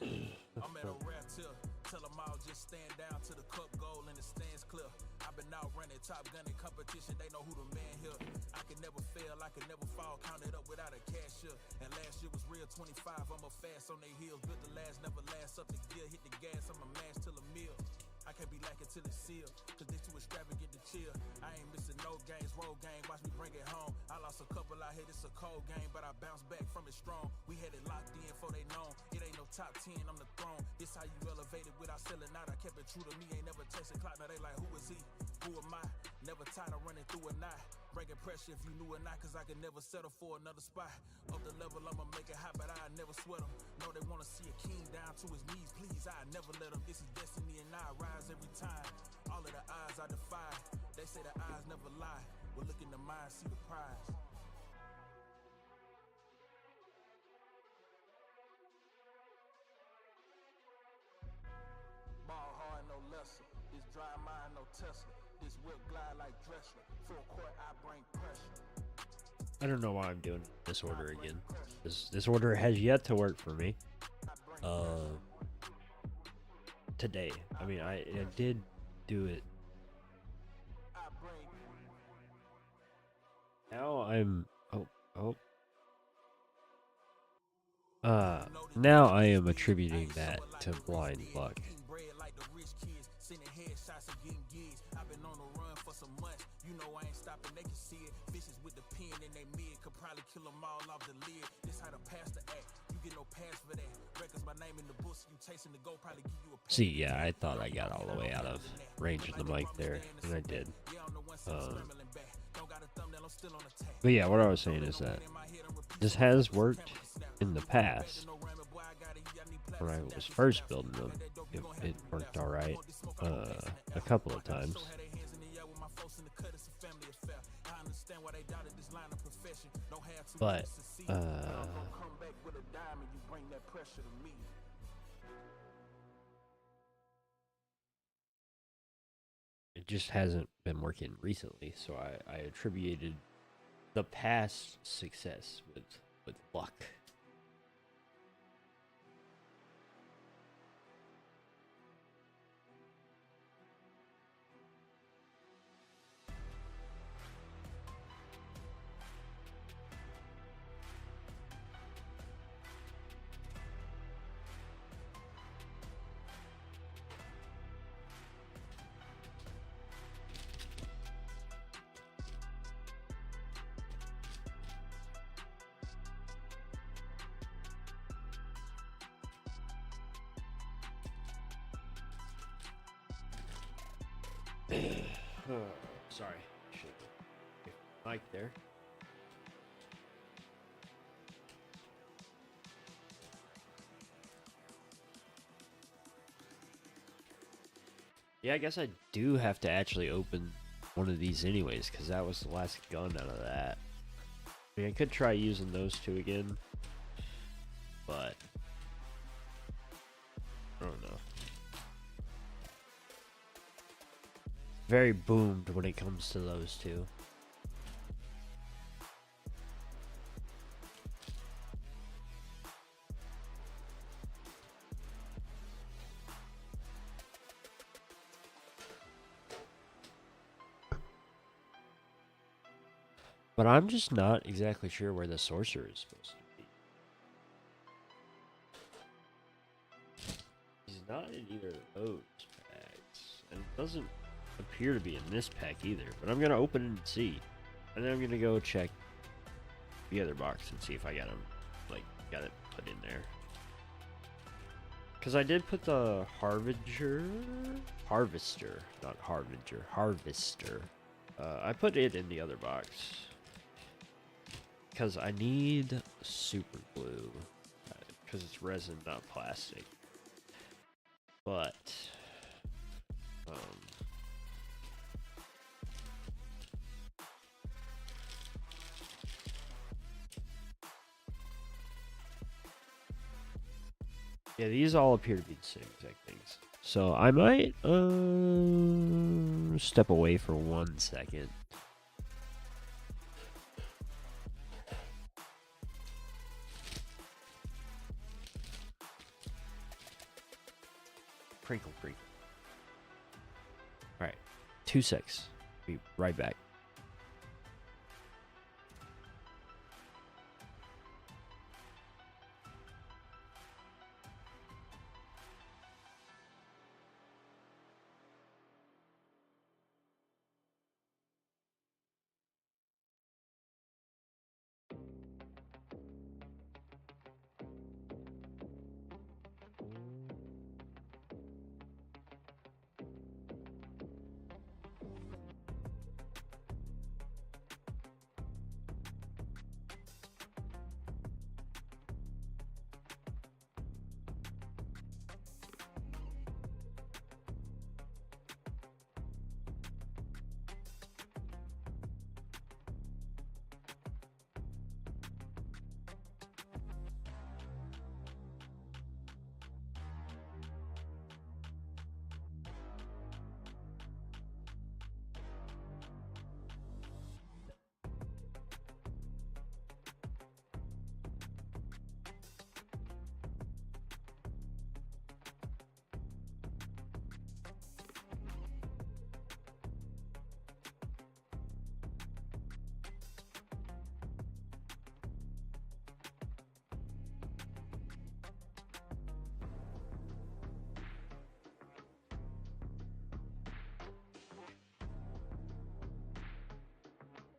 man. Yeah. I'm at a rap till tell them all just stand down to the cup goal and the stands clear. I've been out running top gunning competition, they know who the man here. I can never fail, I can never fall, count it up without a cashier. And last year was real 25, I'm a fast on they heels. Built the last, never last up the gear, hit the gas, I'ma mash till a meal. I can't be lacking till it's sealed, cause they too extravagant to chill. I ain't missing no games, road game, watch me bring it home. I lost a couple out here, it's a cold game, but I bounced back from it strong. We had it locked in before they known. It ain't no top 10, I'm the throne. This how you elevate it without selling out. I kept it true to me, ain't never chasing clout. Now they like, who is he? Who am I? Never tired of running through a night. Bringing pressure if you knew or not, cause I can never settle for another spot. Up the level, I'ma make it hot, but I never sweat them. No, they wanna see a king down to his knees, please, I never let them. This is destiny and I rise every time. All of the odds I defy. They say the eyes never lie. We'll look in the mind, see the prize. Ball hard, no lesser. This dry mind, no Tesla. This whip glide like Dressler. Full court, I bring pressure. I don't know why I'm doing this order again. This order has yet to work for me. Today. I mean, I did do it. Now I'm now I am attributing that to blind luck. Sending headshots and getting gigs. I've been on the run for some months. You know I ain't stopping, they can see it. Fishes with the pen in they mid could probably kill them all off the lid. This how the pastor act. You get no pass for that. Records my name in the books. You chasing the goal, probably give you a pass. See, yeah, I thought I got all the way out of range of the mic there, and I did. But yeah, what I was saying is that this has worked in the past. When I was first building them, it worked alright a couple of times. But it just hasn't been working recently, so I attributed the past success with luck. Sorry, should have mic there. Yeah, I guess I do have to actually open one of these anyways, because that was the last gun out of that. I mean, I could try using those two again, but I don't know. Very boomed when it comes to those two. But I'm just not exactly sure where the sorcerer is supposed to be. He's not in either of those packs. And it doesn't appear to be in this pack either. But I'm going to open it and see. And then I'm going to go check the other box and see if I got him, like, got it put in there. Because I did put the Harvester, not Harbinger, Harvester. I put it in the other box. Because I need super glue. Because it's resin, not plastic. But yeah, these all appear to be the same exact things. So I might step away for 1 second. Crinkle, crinkle. Alright. 2 secs. Be right back.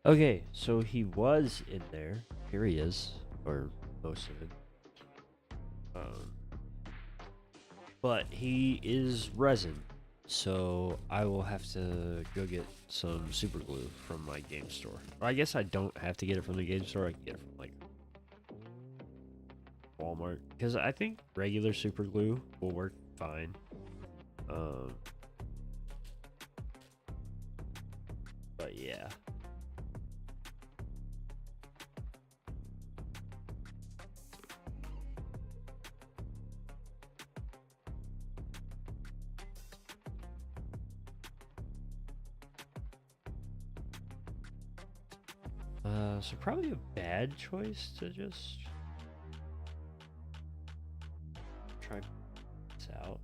Okay, so he was in there. Here he is, or most of it. But he is resin, so I will have to go get some super glue from my game store. Or I guess I don't have to get it from the game store. I can get it from like Walmart, because I think regular super glue will work fine. But yeah. So probably a bad choice to just try this out.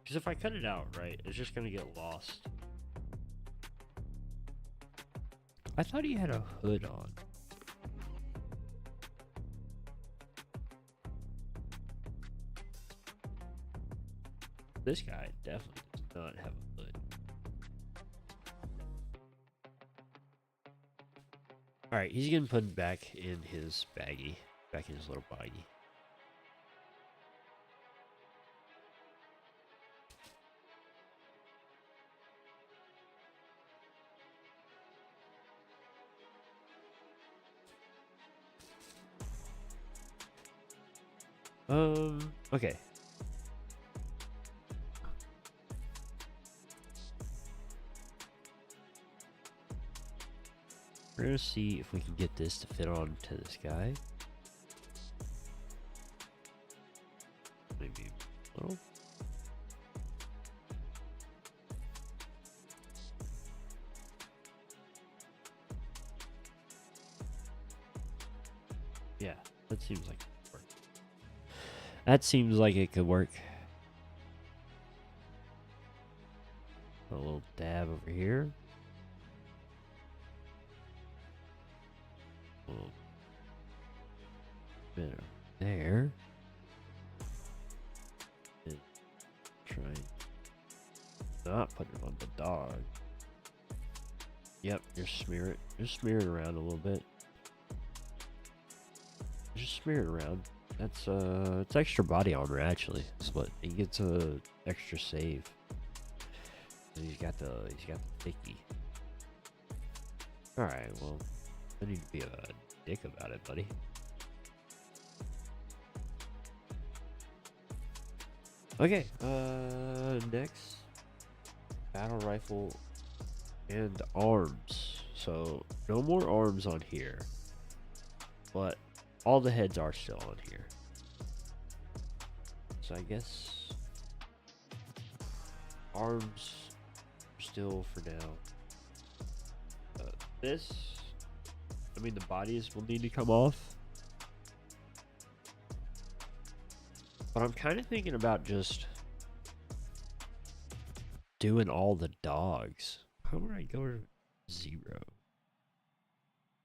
Because if I cut it out, right, it's just gonna get lost. I thought he had a hood on. This guy definitely does not have a hood. Alright, he's getting put back in his baggie. Back in his little baggie. Okay. We're gonna see if we can get this to fit on to this guy. Maybe a little. Yeah, that seems like it could work. That seems like it could work. A little dab over here. A little bit over there. And try not put it on the dog. Yep, just smear it. Just smear it around a little bit. Just smear it around. That's it's extra body armor actually. But he gets a extra save. He's got the thicky. Alright, well, I need to be a dick about it, buddy. Okay, next, battle rifle and arms. So no more arms on here, but all the heads are still on here. So I guess arms still for now. This, I mean, the bodies will need to come off. But I'm kind of thinking about just doing all the dogs. How would I go to 0?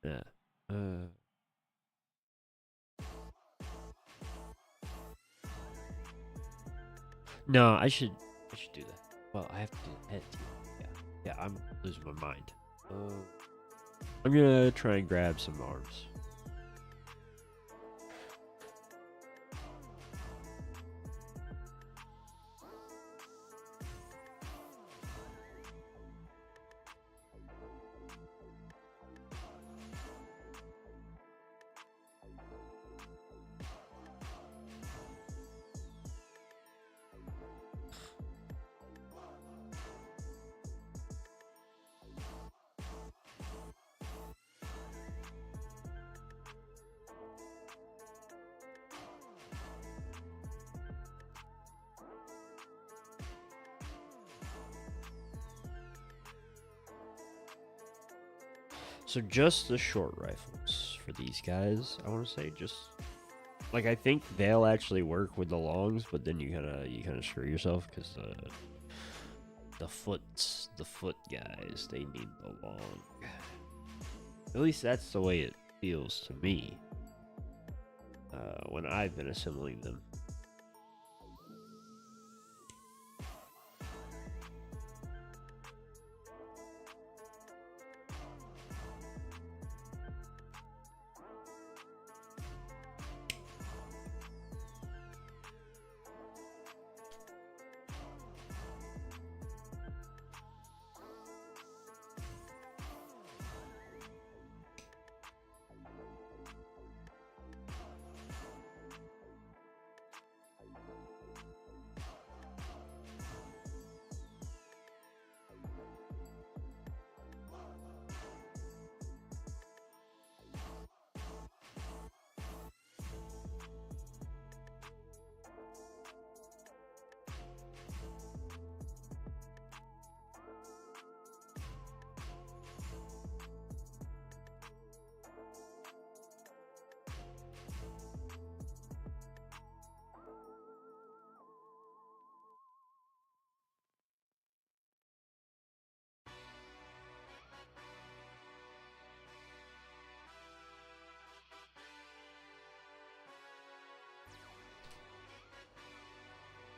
Yeah. No, I should do that. Well, I have to do the head too. Yeah. Yeah, I'm losing my mind. I'm gonna try and grab some arms. So just the short rifles for these guys, I want to say. Just like I think they'll actually work with the longs, but then you kind of screw yourself because the foot guys, they need the long. At least that's the way it feels to me when I've been assembling them.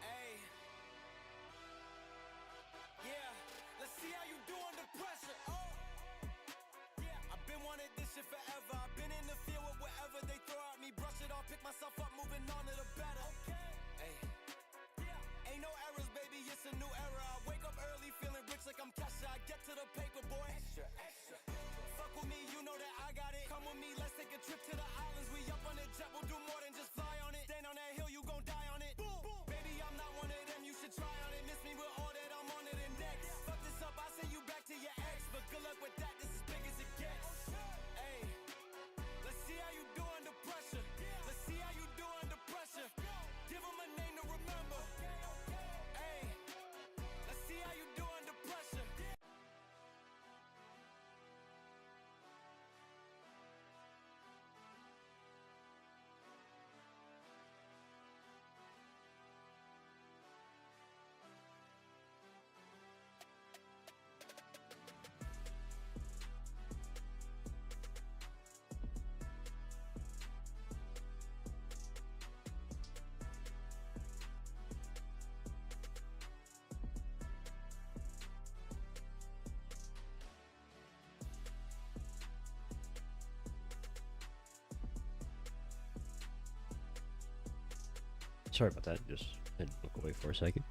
Hey. Yeah, let's see how you do under pressure. Oh. Yeah, I've been wanting this shit forever. I've been in the field with whatever they throw at me. Brush it off, pick myself up, moving on to the better. Okay. Hey. Yeah. Ain't no errors, baby, it's a new era. I wake up early, feeling rich like I'm Kesha. I get to the paper, boy. Extra, extra. Fuck with me, you know that I got it. Come with me, let's take a trip to the islands. We up on the jet, we'll do more than just fly on it. Stand on that hill, you gon' die on it. Boom, boom. Baby, I'm not one of them, you should try on it. Miss me with all that, I'm on to the next. Fuck this up, I send you back to your ex. But good luck with that, this is big as it gets. Hey, let's see how you do under pressure. Let's see how you do under pressure. Give them a name to remember. Hey, let's see how you do under pressure. Sorry about that. Just had to look away for a second.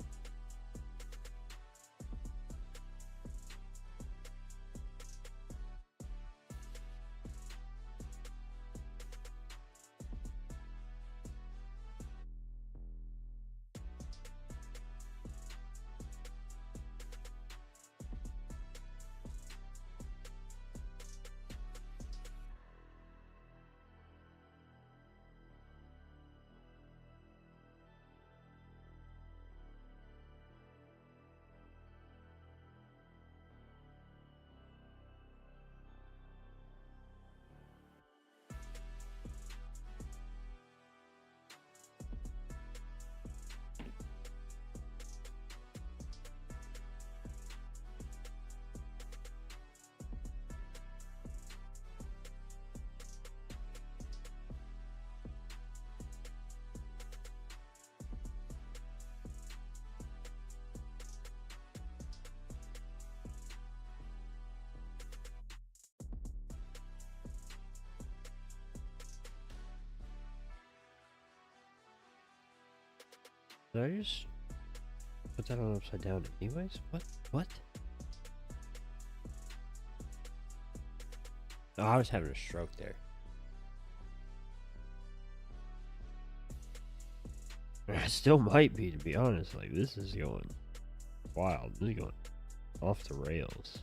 Did I just put that on upside down anyways? What? What? Oh, I was having a stroke there. I still might be, to be honest. Like, this is going wild. This is going off the rails.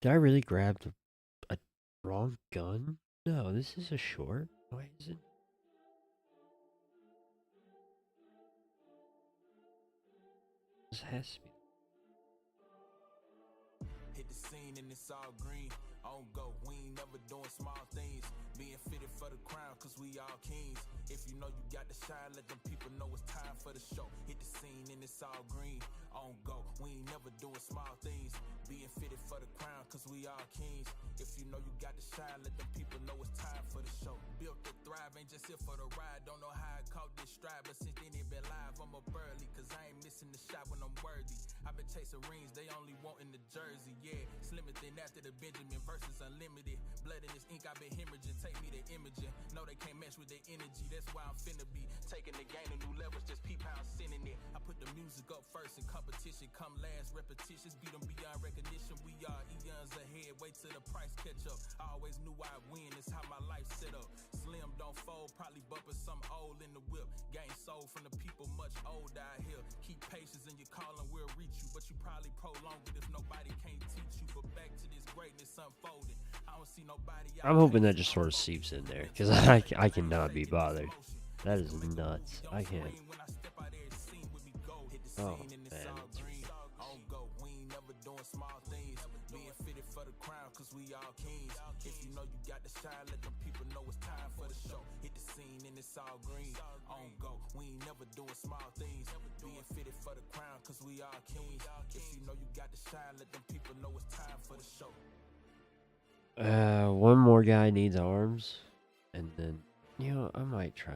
Did I really grab a wrong gun? No, this is a short. Why is it? This has to be. Hit the scene and it's all green. On go, we ain't never doing small things. Being fitted for the crown, cause we all kings. If you know you got to shine, let them people know it's time for the show. Hit the scene and it's all green. On go, we ain't never doing small things. Being fitted for the crown, cause we all kings. If you know you got to shine, let them people know it's time for the show. Built to thrive, ain't just here for the ride. Don't know how I caught this stride, but since then it been live, I'm up early, cause I ain't missing the shot when I'm worthy. I've been chasing rings, they only want in the jersey, yeah. Slimmer than after the Benjamin versus unlimited. Blood in this ink, I've been hemorrhaging, take me to imaging. No, they can't match with their energy, that's why I'm finna be taking the game to new levels, just peep how I'm sending it. I put the music up first and competition come last. Repetitions beat them beyond recognition. We are eons ahead, wait till the price catch up. I always knew I'd win, it's how my life set up. Slim don't fold, probably bumping some old in the whip. Game sold from the people much older out here. Keep patience and your calling will reach you, but you probably prolong it if nobody can't teach you. But back to this greatness unfolding. I don't see nobody. I'm hoping that just sort of seeps in there, because I cannot be bothered. That is nuts. I can't. Oh, man. We all kings. If you know you got to shine, let them people know it's time for the show. Hit the scene and it's all green. On go, we ain't never doing small things. Being fitted for the crown, cause we all kings. If you know you got to shine, let them people know it's time for the show. One more guy needs arms, and then, you know, I might try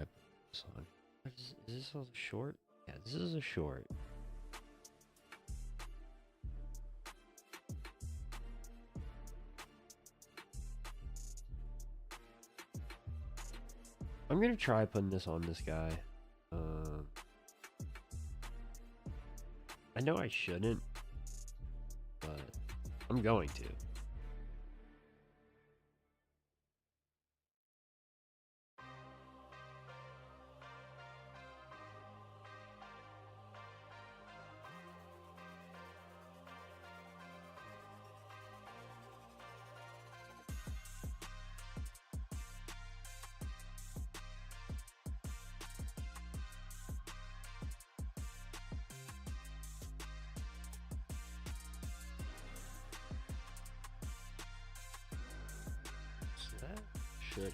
this on. Is this a short? Yeah, this is a short. I'm gonna try putting this on this guy. I know I shouldn't, but I'm going to. That should.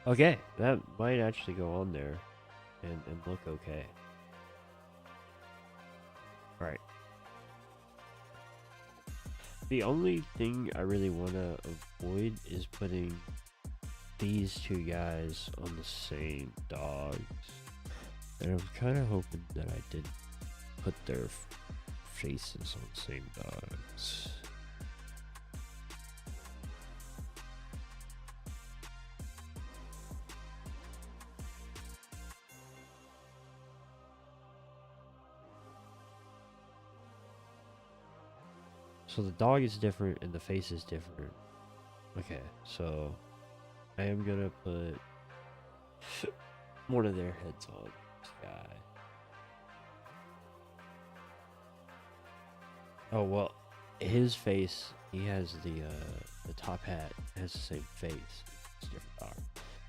Okay, that might actually go on there and look okay. Alright. The only thing I really want to avoid is putting these two guys on the same dogs. And I'm kind of hoping that I did put their faces on the same dogs. So the dog is different and the face is different. Okay, so I am gonna put one of their heads on this guy. Oh well, his face. He has the top hat. Has the same face. It's a different dog.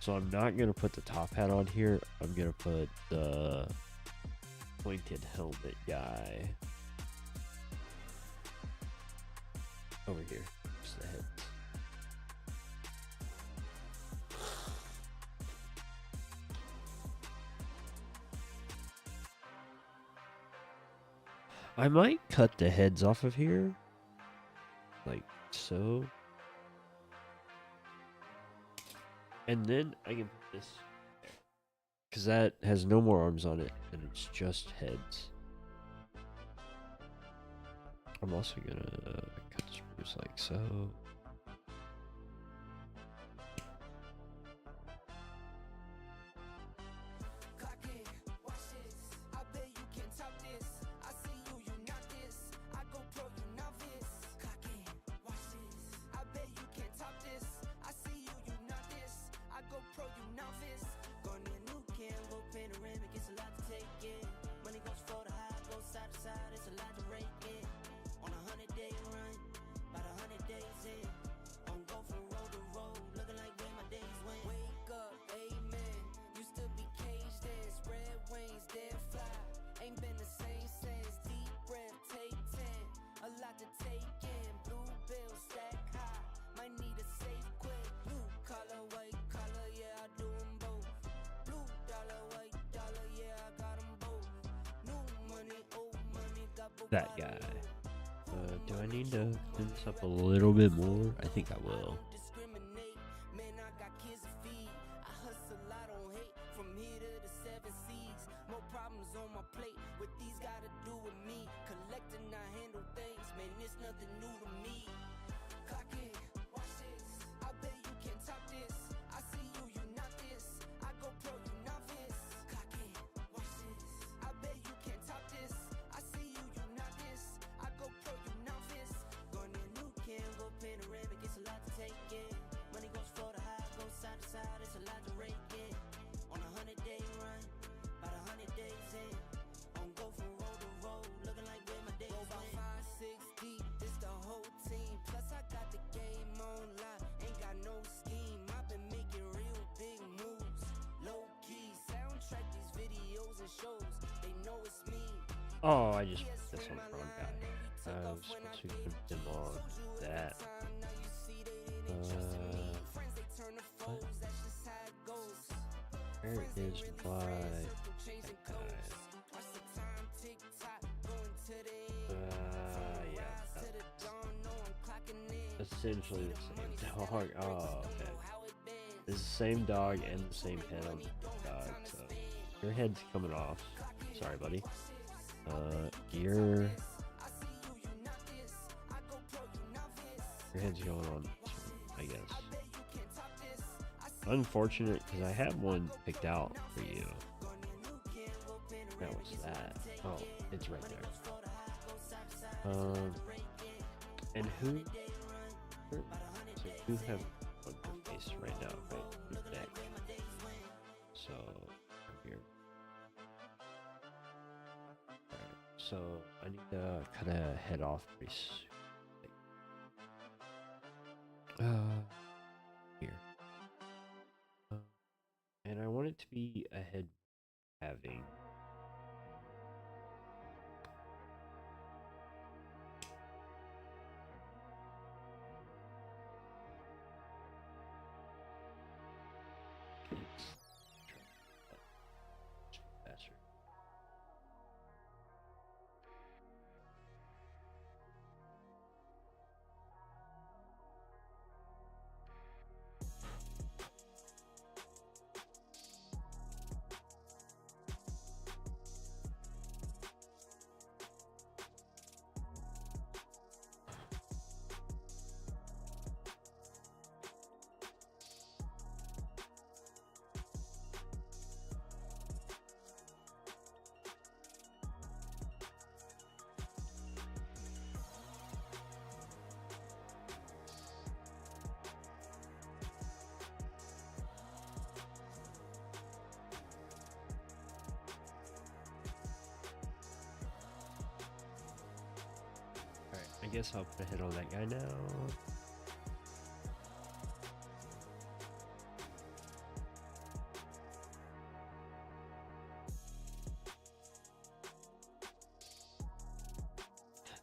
So I'm not gonna put the top hat on here. I'm gonna put the pointed helmet guy over here. Just the head. I might cut the heads off of here, like so. And then I can put this there. Because that has no more arms on it, and it's just heads. I'm also gonna cut the spruce like so. That guy. Do I need to clean this up a little bit more? I think I will. Oh, I just put this on the wrong guy. I was supposed to put him on that. What? Where is my that guy? Yeah. That's essentially the same dog. Oh, okay. It's the same dog and the same head on the dog, so your head's coming off. Sorry, buddy. Your head's going on this one, I guess. Unfortunate, because I had one picked out for you. That was that. Oh, it's right there. And who? So you have on your face right now, right? Your neck. So here. So I need to cut a head off pretty soon. Here. And I want it to be a head having. Faster. guess I'll put a hit on that guy now.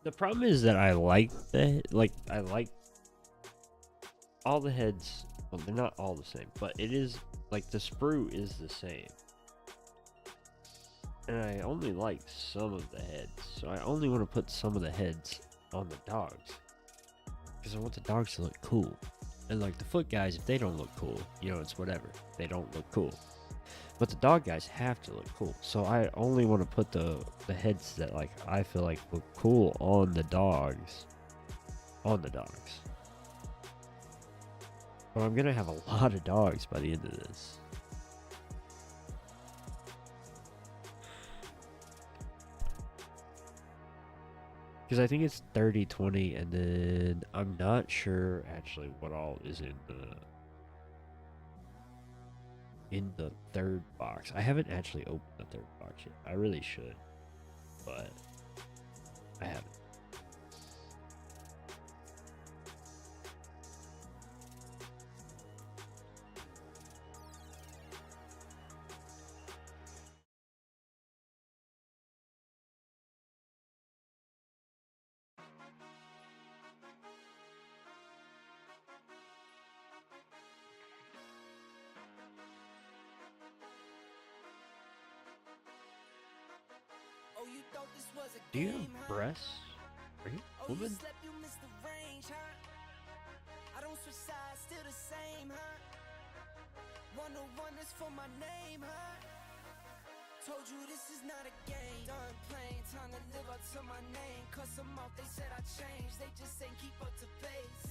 The problem is that I like all the heads. Well, they're not all the same, but it is like the sprue is the same. And I only like some of the heads, so I only want to put some of the heads on the dogs. Because I want the dogs to look cool. And like the foot guys, if they don't look cool, you know, it's whatever. They don't look cool. But the dog guys have to look cool. So I only want to put the heads that like I feel like look cool on the dogs. On the dogs. But I'm gonna have a lot of dogs by the end of this. Because I think it's 30, 20, and then I'm not sure actually what all is in the third box. I haven't actually opened the third box yet. I really should, but I haven't. Oh, you thought this was a Do you game, have huh? breasts? Are you Oh, you woman? slept, you missed the range, huh? I don't switch sides, still the same, huh? 101 is for my name, huh? Told you this is not a game. Done playing, time to live up to my name. Cuss them off, they said I changed. They just ain't keep up to pace.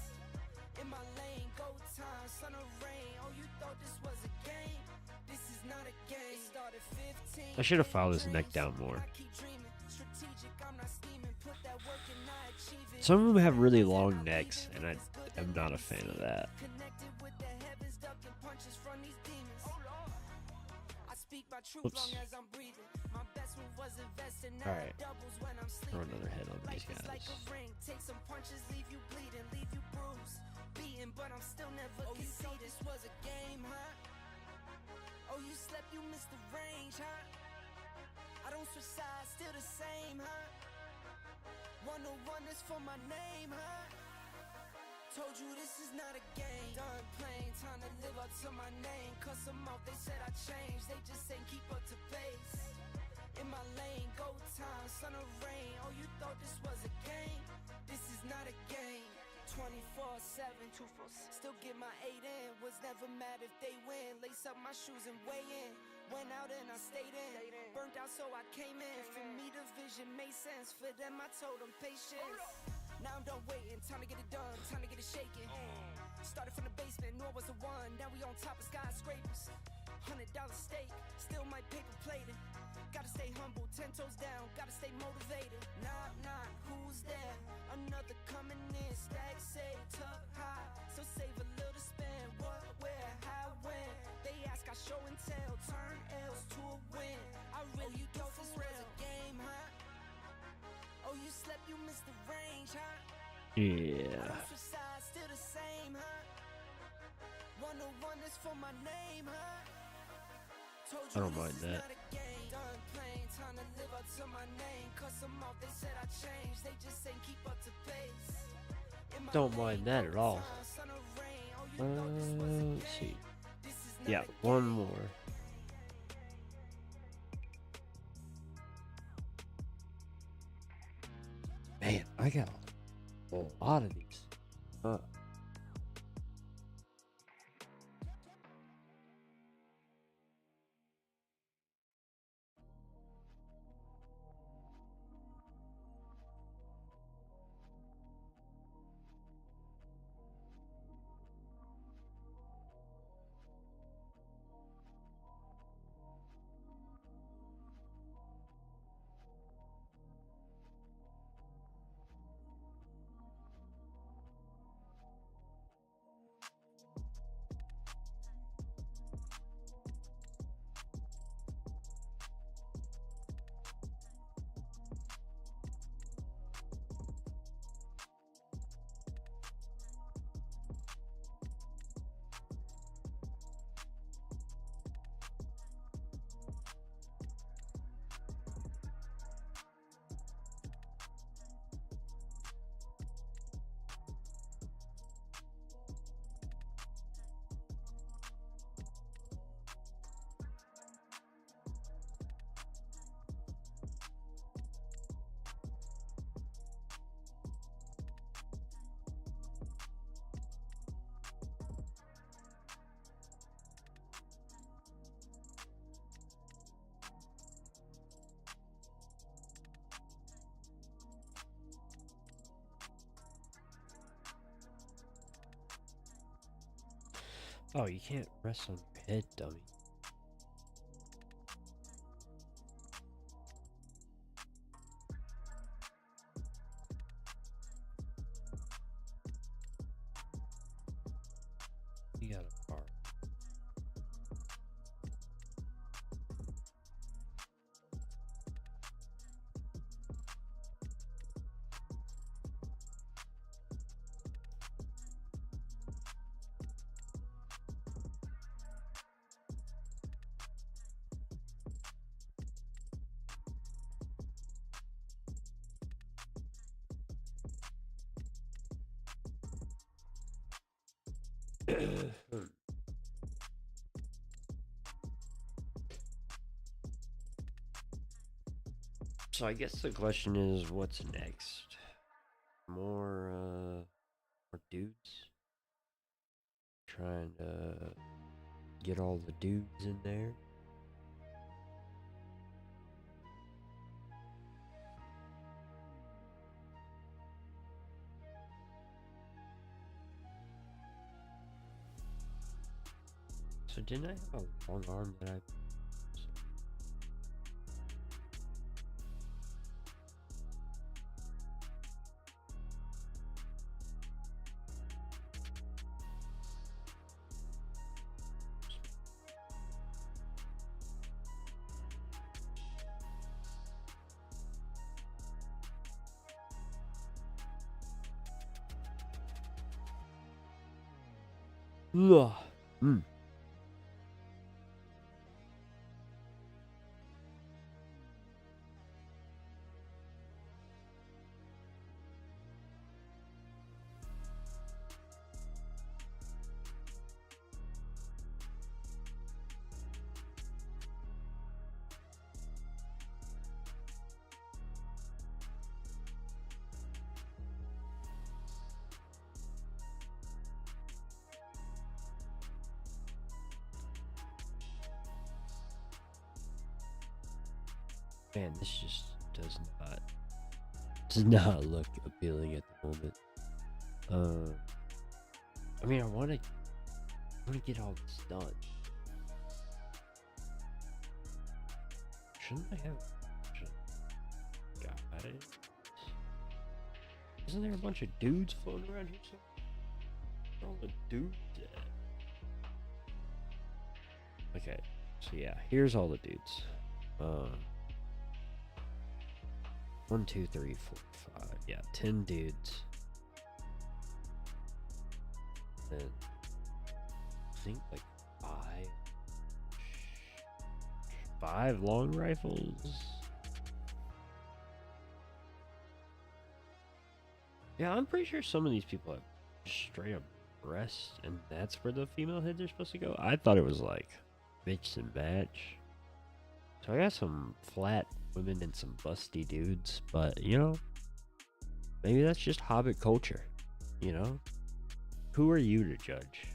In my lane, go time, sun or rain. Oh, you thought this was a game? This is not a game. It started 15. I should have filed his neck down more. I keep dreaming. Strategic, I'm not scheming. Put that work and I achieve it. Some of them have really long necks, and I am not a fan of that. Connected with the heavens, ducking punches from these demons. I speak my truth Whoops. long as I'm breathing. My best one was invested, now Alright. it doubles when I'm Throw sleeping. another head on these Life is like guys. a ring. Take some punches, leave you bleeding, leave you bruised, beaten, but I'm still never conceded. You thought this was a game, huh? Oh, you slept, you missed the range, huh? I don't switch sides, still the same, huh? 101 is for my name, huh? Told you this is not a game. Done playing, time to live up to my name. Cuss them off, they said I changed. They just ain't keep up to pace. In my lane, go time, sun or rain. Oh, you thought this was a game? This is not a game. 24/7, 247. Still get my 8 in. Was never mad if they win. Lace up my shoes and weigh in. Went out and I stayed in. Burnt out so I came in. For me the vision made sense. For them I told them patience. Now I'm done waiting, time to get it done, time to get it shaking. Started from the basement, knew I was the one. Now we on top of skyscrapers. $100 steak, still my paper plated. Gotta stay humble, 10 toes down, gotta stay motivated. Knock, knock, who's there? Another coming in, stack say, tuck high. So save a little to spend, what, where, how, when. They ask, I show and tell, turn L's to a win. I really thought this was a game, huh? Oh, you slept, you missed the range, huh? Yeah. Still the same, huh? 101 is for my name, huh? Told I don't you mind this is that. not a game. Done playing, time to live up to my name. Cuss them off, they said I changed. They just ain't keep up to pace. In my Don't lane, mind that at all. time, sun or rain. Oh, you thought this was a Let's see. game. This is not Yeah, a one game. more. Man, I got a lot of these. Oh, you can't rest on your head, dummy. You got a bar. So I guess the question is, what's next? More dudes? Trying to get all the dudes in there. So didn't I have a long arm that I... Ugh. Mm. Man, this just does not look appealing at the moment. I mean, I want to get all this done. Shouldn't I have? Got it. Isn't there a bunch of dudes floating around here? Where all the dudes at? Okay, so yeah, here's all the dudes. 1, 2, 3, 4, 5. Yeah, 10 dudes. And I think like five long rifles. Yeah, I'm pretty sure some of these people have straight up breasts, and that's where the female heads are supposed to go. I thought it was like mix and match. So I got some flat women and some busty dudes, but you know, maybe that's just Hobbit culture, you know? Who are you to judge?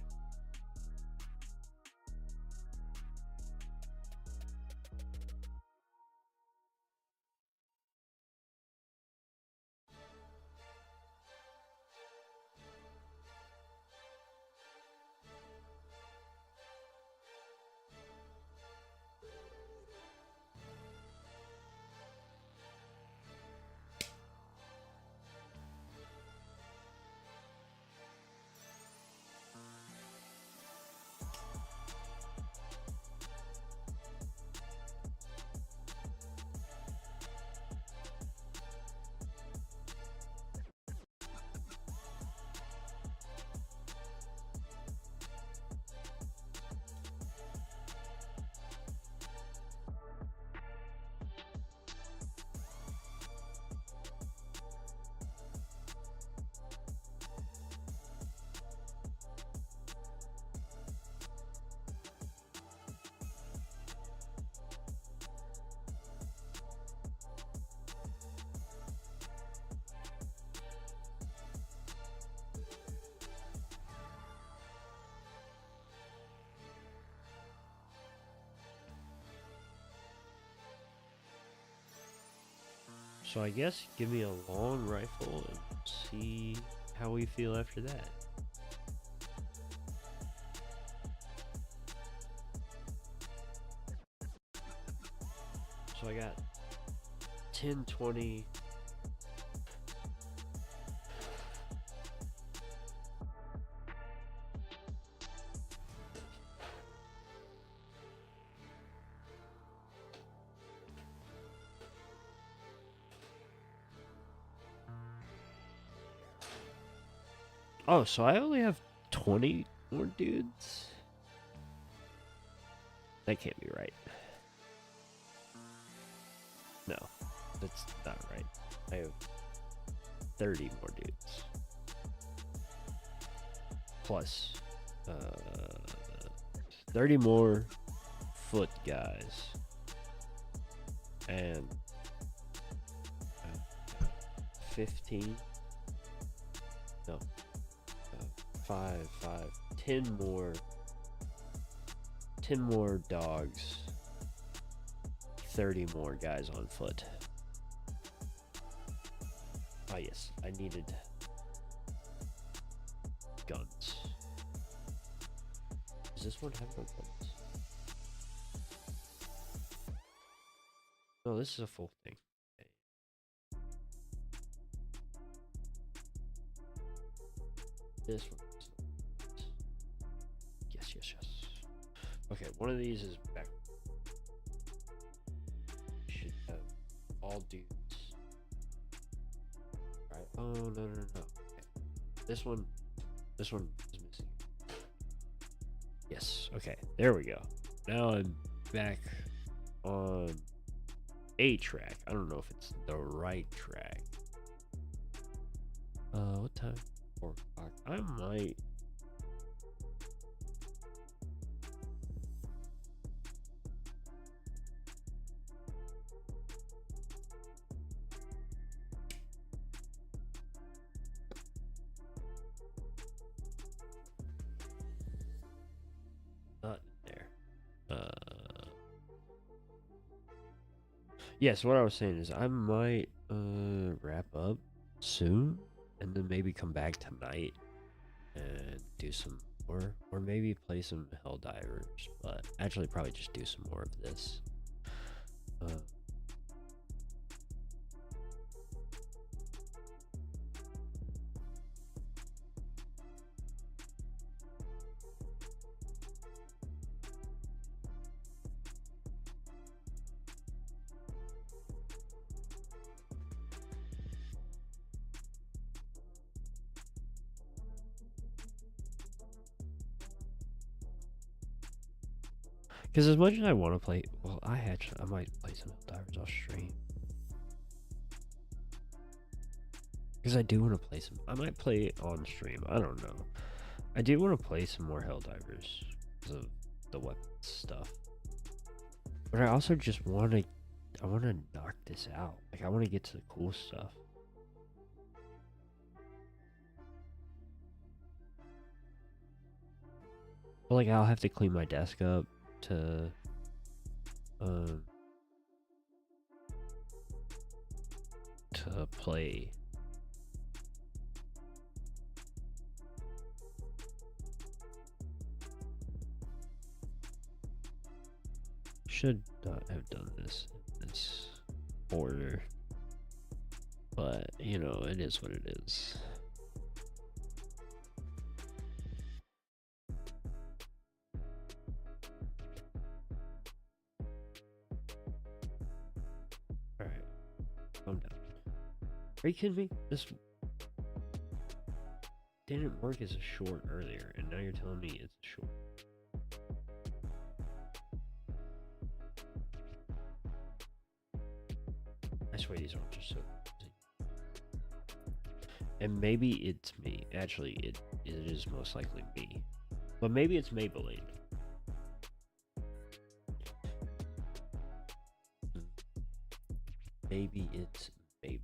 So I guess give me a long rifle and see how we feel after that. so I got 10, 20. Oh, so I only have 20 more dudes? That can't be right. No, that's not right. I have 30 more dudes. Plus, 30 more foot guys. And 15. No. 10 more. 10 more dogs. 30 more guys on foot. Ah, yes, I needed guns. Does this one have no guns? No, this is a full thing. Okay. This one. Yes, yes, yes. Okay, one of these is back. Should have all dudes. Right. Oh, no, no, no. Okay. This one is missing. Yes, okay. There we go. Now I'm back on a track. I don't know if it's the right track. What time? 4 o'clock. I might. Not there. Yes, what I was saying is I might wrap up soon and then maybe come back tonight and do some more, or maybe play some Helldivers, but actually probably just do some more of this. Because as much as I want to play, well, I might play some Helldivers off stream. Because I do want to play some. I might play it on stream. I don't know. I do want to play some more Helldivers because of the weapons stuff. But I also just want to. I want to knock this out. Like, I want to get to the cool stuff. But like, I'll have to clean my desk up to play. Should not have done this in this order, but you know, it is what it is. Alright, calm down. Are you kidding me? This didn't work as a short earlier, and now you're telling me it's a short. I swear these aren't just so easy. And maybe it's me. Actually, it is most likely me. But maybe it's Maybelline. Maybe it's Maybelline.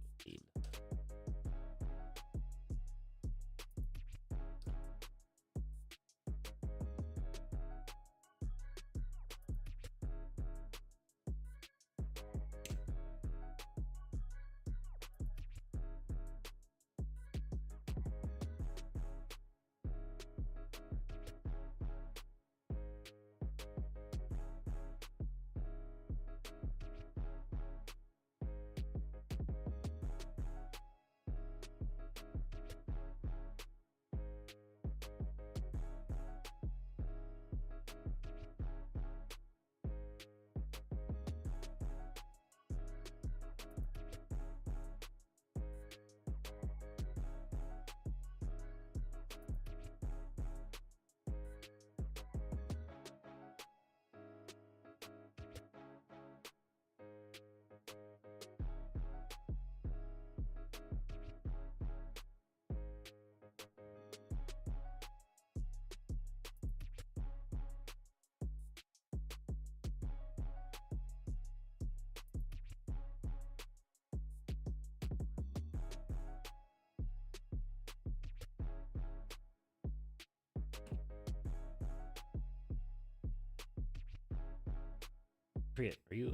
forget. Are you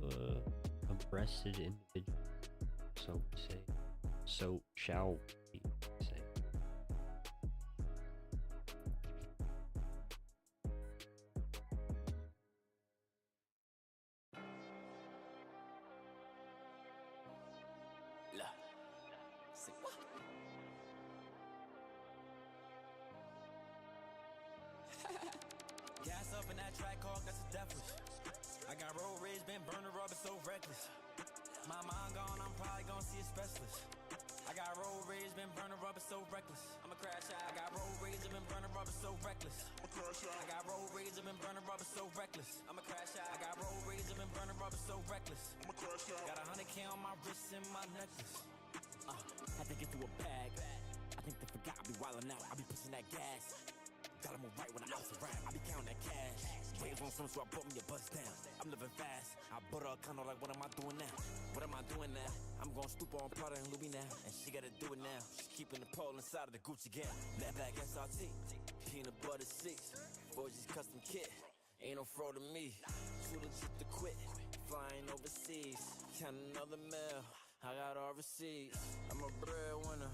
a breasted individual? So we say. So shall we say? Look, say what? Gas up in that track hawk, that's a deathwish. I got road rage, been burning rubber, so reckless. My mind gone, I'm probably gonna see a specialist. I got road rage, been burning rubber, so reckless. I'ma crash out. I got road rage, been burning rubber, so reckless. I'ma crash out. I got road rage, been burning rubber, so reckless. I'ma crash out. I got road rage, been burning rubber, so reckless. I'ma crash out. Got 100K on my wrist and my necklace. Had to get through a bag. I think they forgot I be wildin' out. I be pushing that gas. Gotta move right when the house around. I be counting that cash. Waves on some, so I put me a bus down. I'm living fast. I put her a condo like, what am I doing now? What am I doing now? I'm gonna stoop on Prada and Louis now. And she gotta do it now. She keeping the pole inside of the Gucci gang. That back SRT. Peanut butter seats. 4G's custom kit. Ain't no fraud to me. Too legit to quit. Flying overseas. Count another mail. I got all receipts. I'm a breadwinner.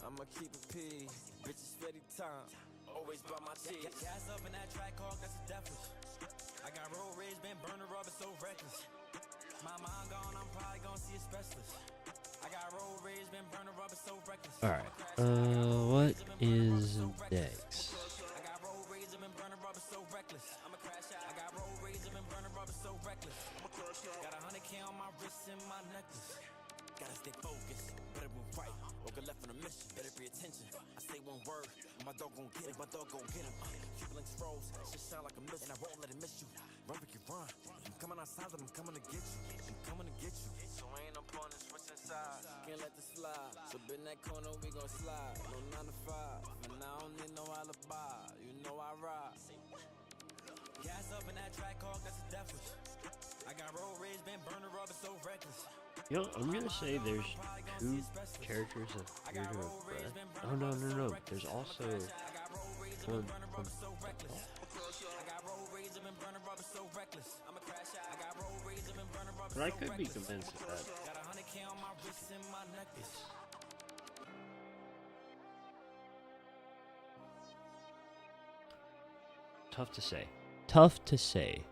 I'ma keep it P. Bitches steady time. Always by my cheese. Gas up in that track hawk, that's a deathwish. I got road rage, been burning rubber, so reckless. My mind gone, I'm probably gonna see a specialist. I got road rage, been burning rubber, so reckless. Alright. What is next? I got road rage, been burning rubber, so reckless. I'ma crash out. I got road rage, been burning rubber, so reckless. I'ma crash out. Got 100K on my wrist and my necklace. Gotta stay focused, better move right, or go left on a mission, better pay attention. I say one word, and my dog gon' get it, my dog gon' get him. Keep links froze, shit sound like a miss, and I won't let it miss you. Run, Ricky, run. I'm coming outside, but I'm coming to get you. I'm coming to get you. So ain't no point in switching sides, can't let this slide. So in that corner, we gon' slide. No 9 to 5, and I don't need no alibi. You know I ride. Gas up in that track hawk, that's a deathwish. I got road rage, been burning rubber, so reckless. You know, I'm gonna say there's two characters that appear to have breath. Oh no. There's also one. But I could be convinced of that. Tough to say. Tough to say.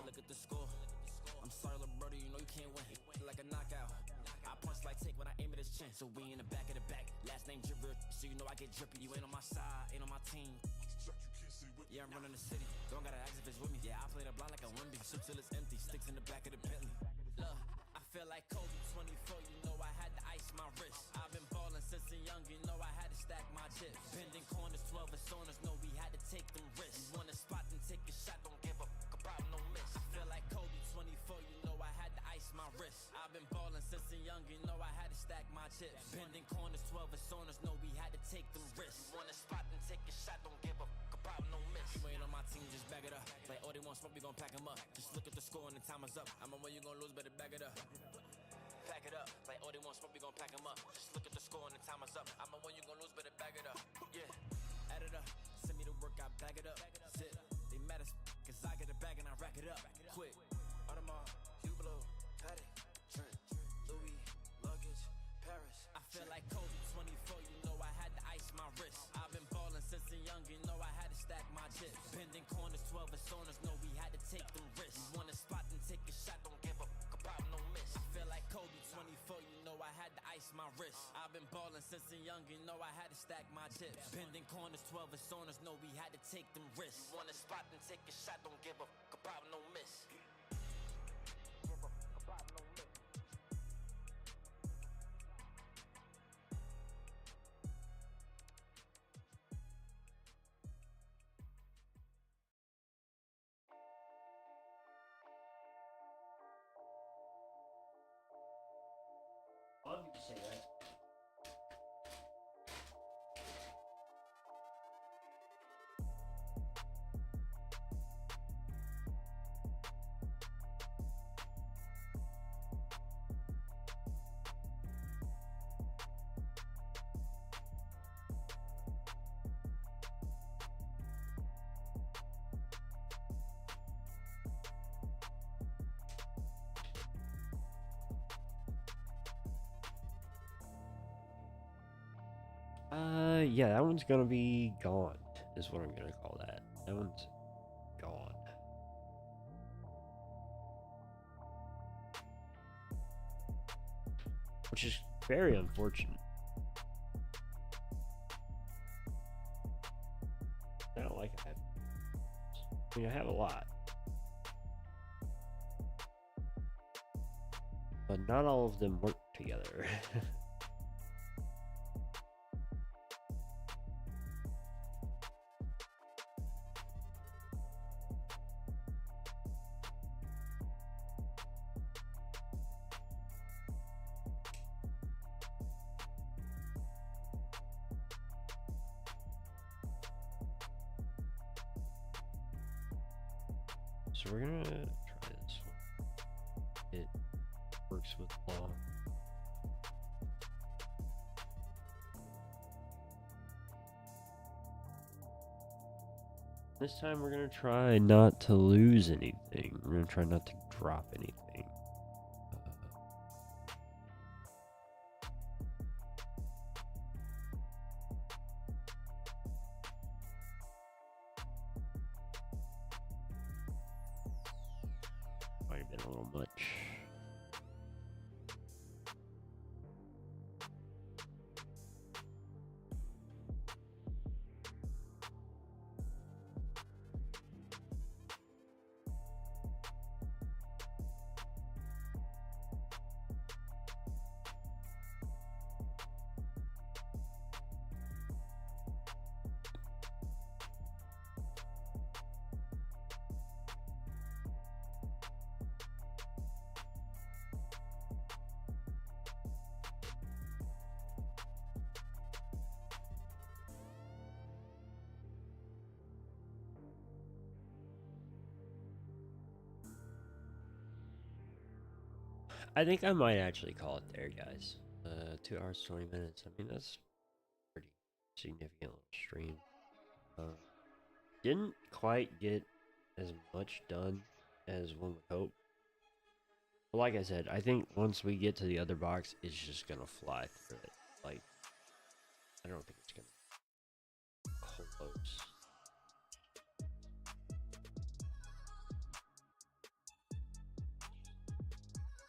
look at the score. I'm sorry, little brother, you know you can't win. Like a knockout. I punch like take when I aim at his chin. So we in the back of the back. Last name Dripper, so you know I get drippy. You ain't on my side, ain't on my team. Yeah, I'm running the city. Don't gotta ask if it's with me. Yeah, I play the blind like a Wimby. Shoot till it's empty. Sticks in the back of the Bentley. Look, I feel like Kobe 24. You know I had to ice my wrist. I've been ballin' since a young. You know I had to stack my chips. Bending corners, 12 personas. Know we had to take them risks. You want a spot and take a shot. Don't give a fuck about no miss. I feel like Kobe 24. You know I had to ice my wrist. I've been ballin' since a young. You know I had to stack my chips. Bending corners, 12 personas. Know we had to take them risks. You want a spot and take a shot. Don't give a fuck about no miss. You ain't on my team, just back it up. Like, oh, they want smoke, we gon' pack 'em up. Just look at the score and the time is up. I'm on when you gon' lose, better back it up. Pack it up. Like, oh, they want smoke, we gon' pack 'em up. Just look at the score and the time is up. I'm on when you gon' lose, better back it up. Yeah, add it up. Send me the work, I back it up. Zip, they mad as cause I get a bag and I rack it up. Quick, Audemars, Hublot, Patek, Trent, Louis, luggage, Paris. I feel like Kobe 24, you know I had to ice my wrist. I've been ballin' since a young, you know I had to stack my chips. Bending corners, 12 personas, know we had to take them risks. You want a spot and take a shot, don't give a fuck about no miss. I feel like Kobe 24, you know I had to ice my wrist. I've been ballin' since a young, you know I had to stack my chips. Bending corners, 12 personas, know we had to take them risks. You want a spot and take a shot, don't give a fuck about no miss. Give a fuck about no miss. Love you to say that. Yeah, that one's gonna be gone, is what I'm gonna call that. That one's gone. Which is very unfortunate. I don't like it. I mean, I have a lot. But not all of them work together. So we're gonna try this one. It works with law. This time we're gonna try not to lose anything. We're gonna try not to drop anything. Might have been a little much. I think I might actually call it there, guys. 2 hours 20 minutes. I mean, that's pretty significant little stream. Didn't quite get as much done as one would hope. But like I said, I think once we get to the other box, it's just gonna fly through it. Like, I don't think it's gonna be close.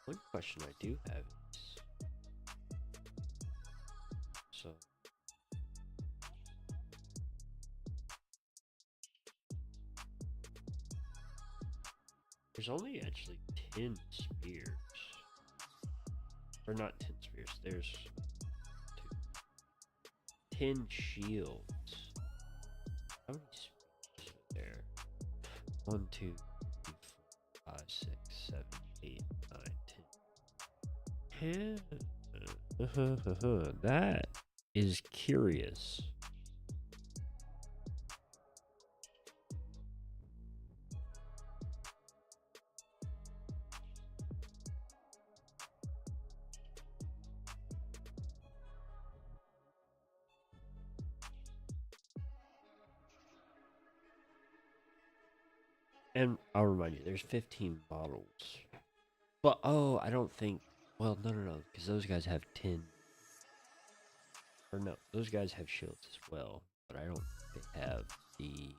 One question I do have is, so there's only actually 10 spears. Or not 10 spears, there's 10 shields. How many spears are there? 1, 2, 3, 4, 5, 6, 7, 8, 9, 10. That is curious. And I'll remind you, there's 15 bottles. But, oh, I don't think... Well, no, because those guys have 10... Or no, those guys have shields as well. But I don't think they have the...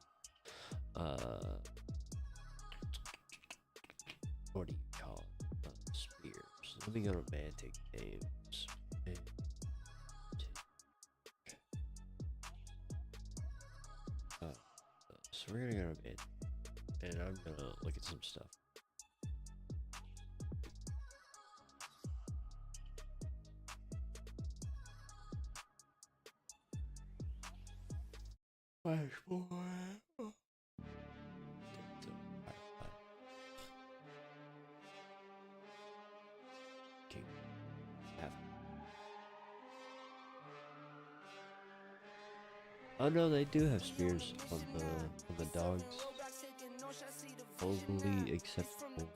What do you call it? Spears. Let me go to Mantic Games. So we're gonna go to Mantic. And I'm gonna look at some stuff. Flash boy. King. Oh no, they do have spears on the dogs. Totally acceptable.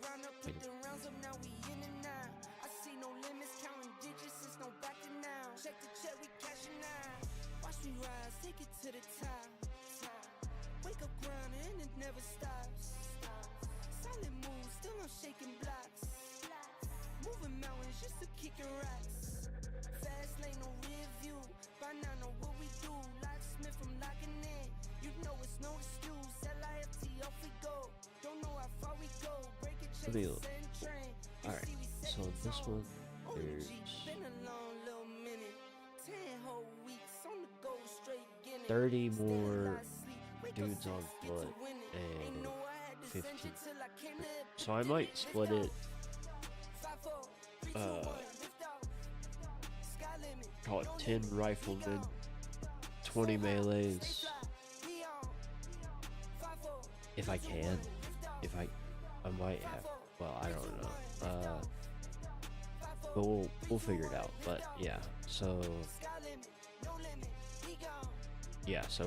Alright, so this one, there's 30 more dudes on foot and 15. So I might split it, call it 10 riflemen, 20 melees, if I can. If I might have, well, I don't know, but we'll figure it out. But yeah, so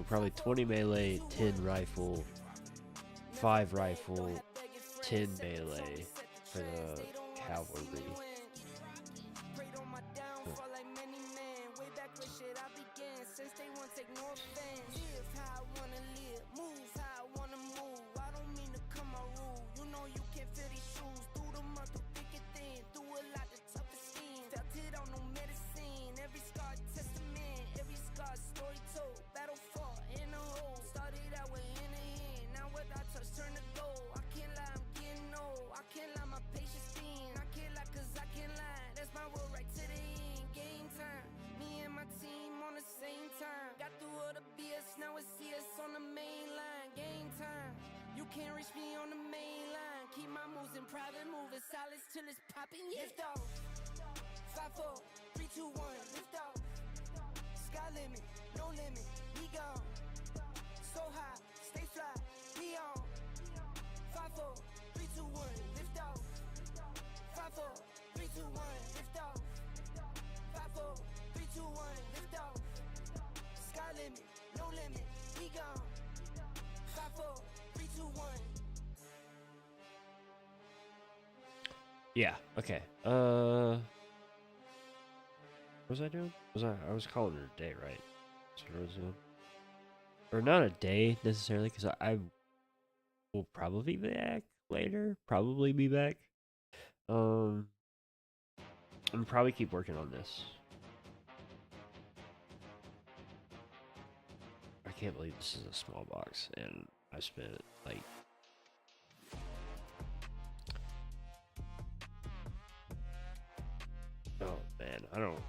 probably 20 melee, 10 rifle, 5 rifle, 10 melee for the cavalry. Can't reach me on the main line. Keep my moves in private, moving silence till it's popping. Yeah. Lift off. 5, 4, 3, 2, 1. Lift off. Sky limit, no limit. We gone. So high, stay fly. We on. 5, 4, 3, 2, 1. Lift off. 5, 4, 3, 2, 1. Lift off. 5, 4, 3, 2, 1. Lift off. Sky limit, no limit. We gone. 5, 4. Yeah, okay. What was I doing? I was calling it a day, right? That's what I was doing. Or not a day necessarily, because I will probably be back later. Probably be back. I'm gonna probably keep working on this. I can't believe this is a small box, and I spent like I don't.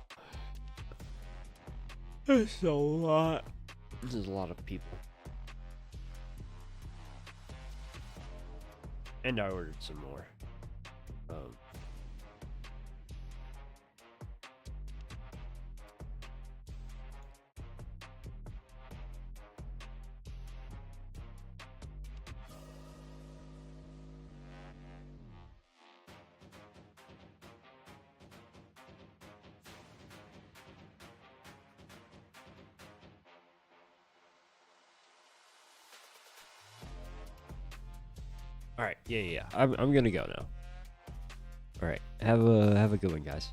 It's a lot. This is a lot of people. And I ordered some more. All right, yeah. I'm gonna go now. All right, have a good one, guys.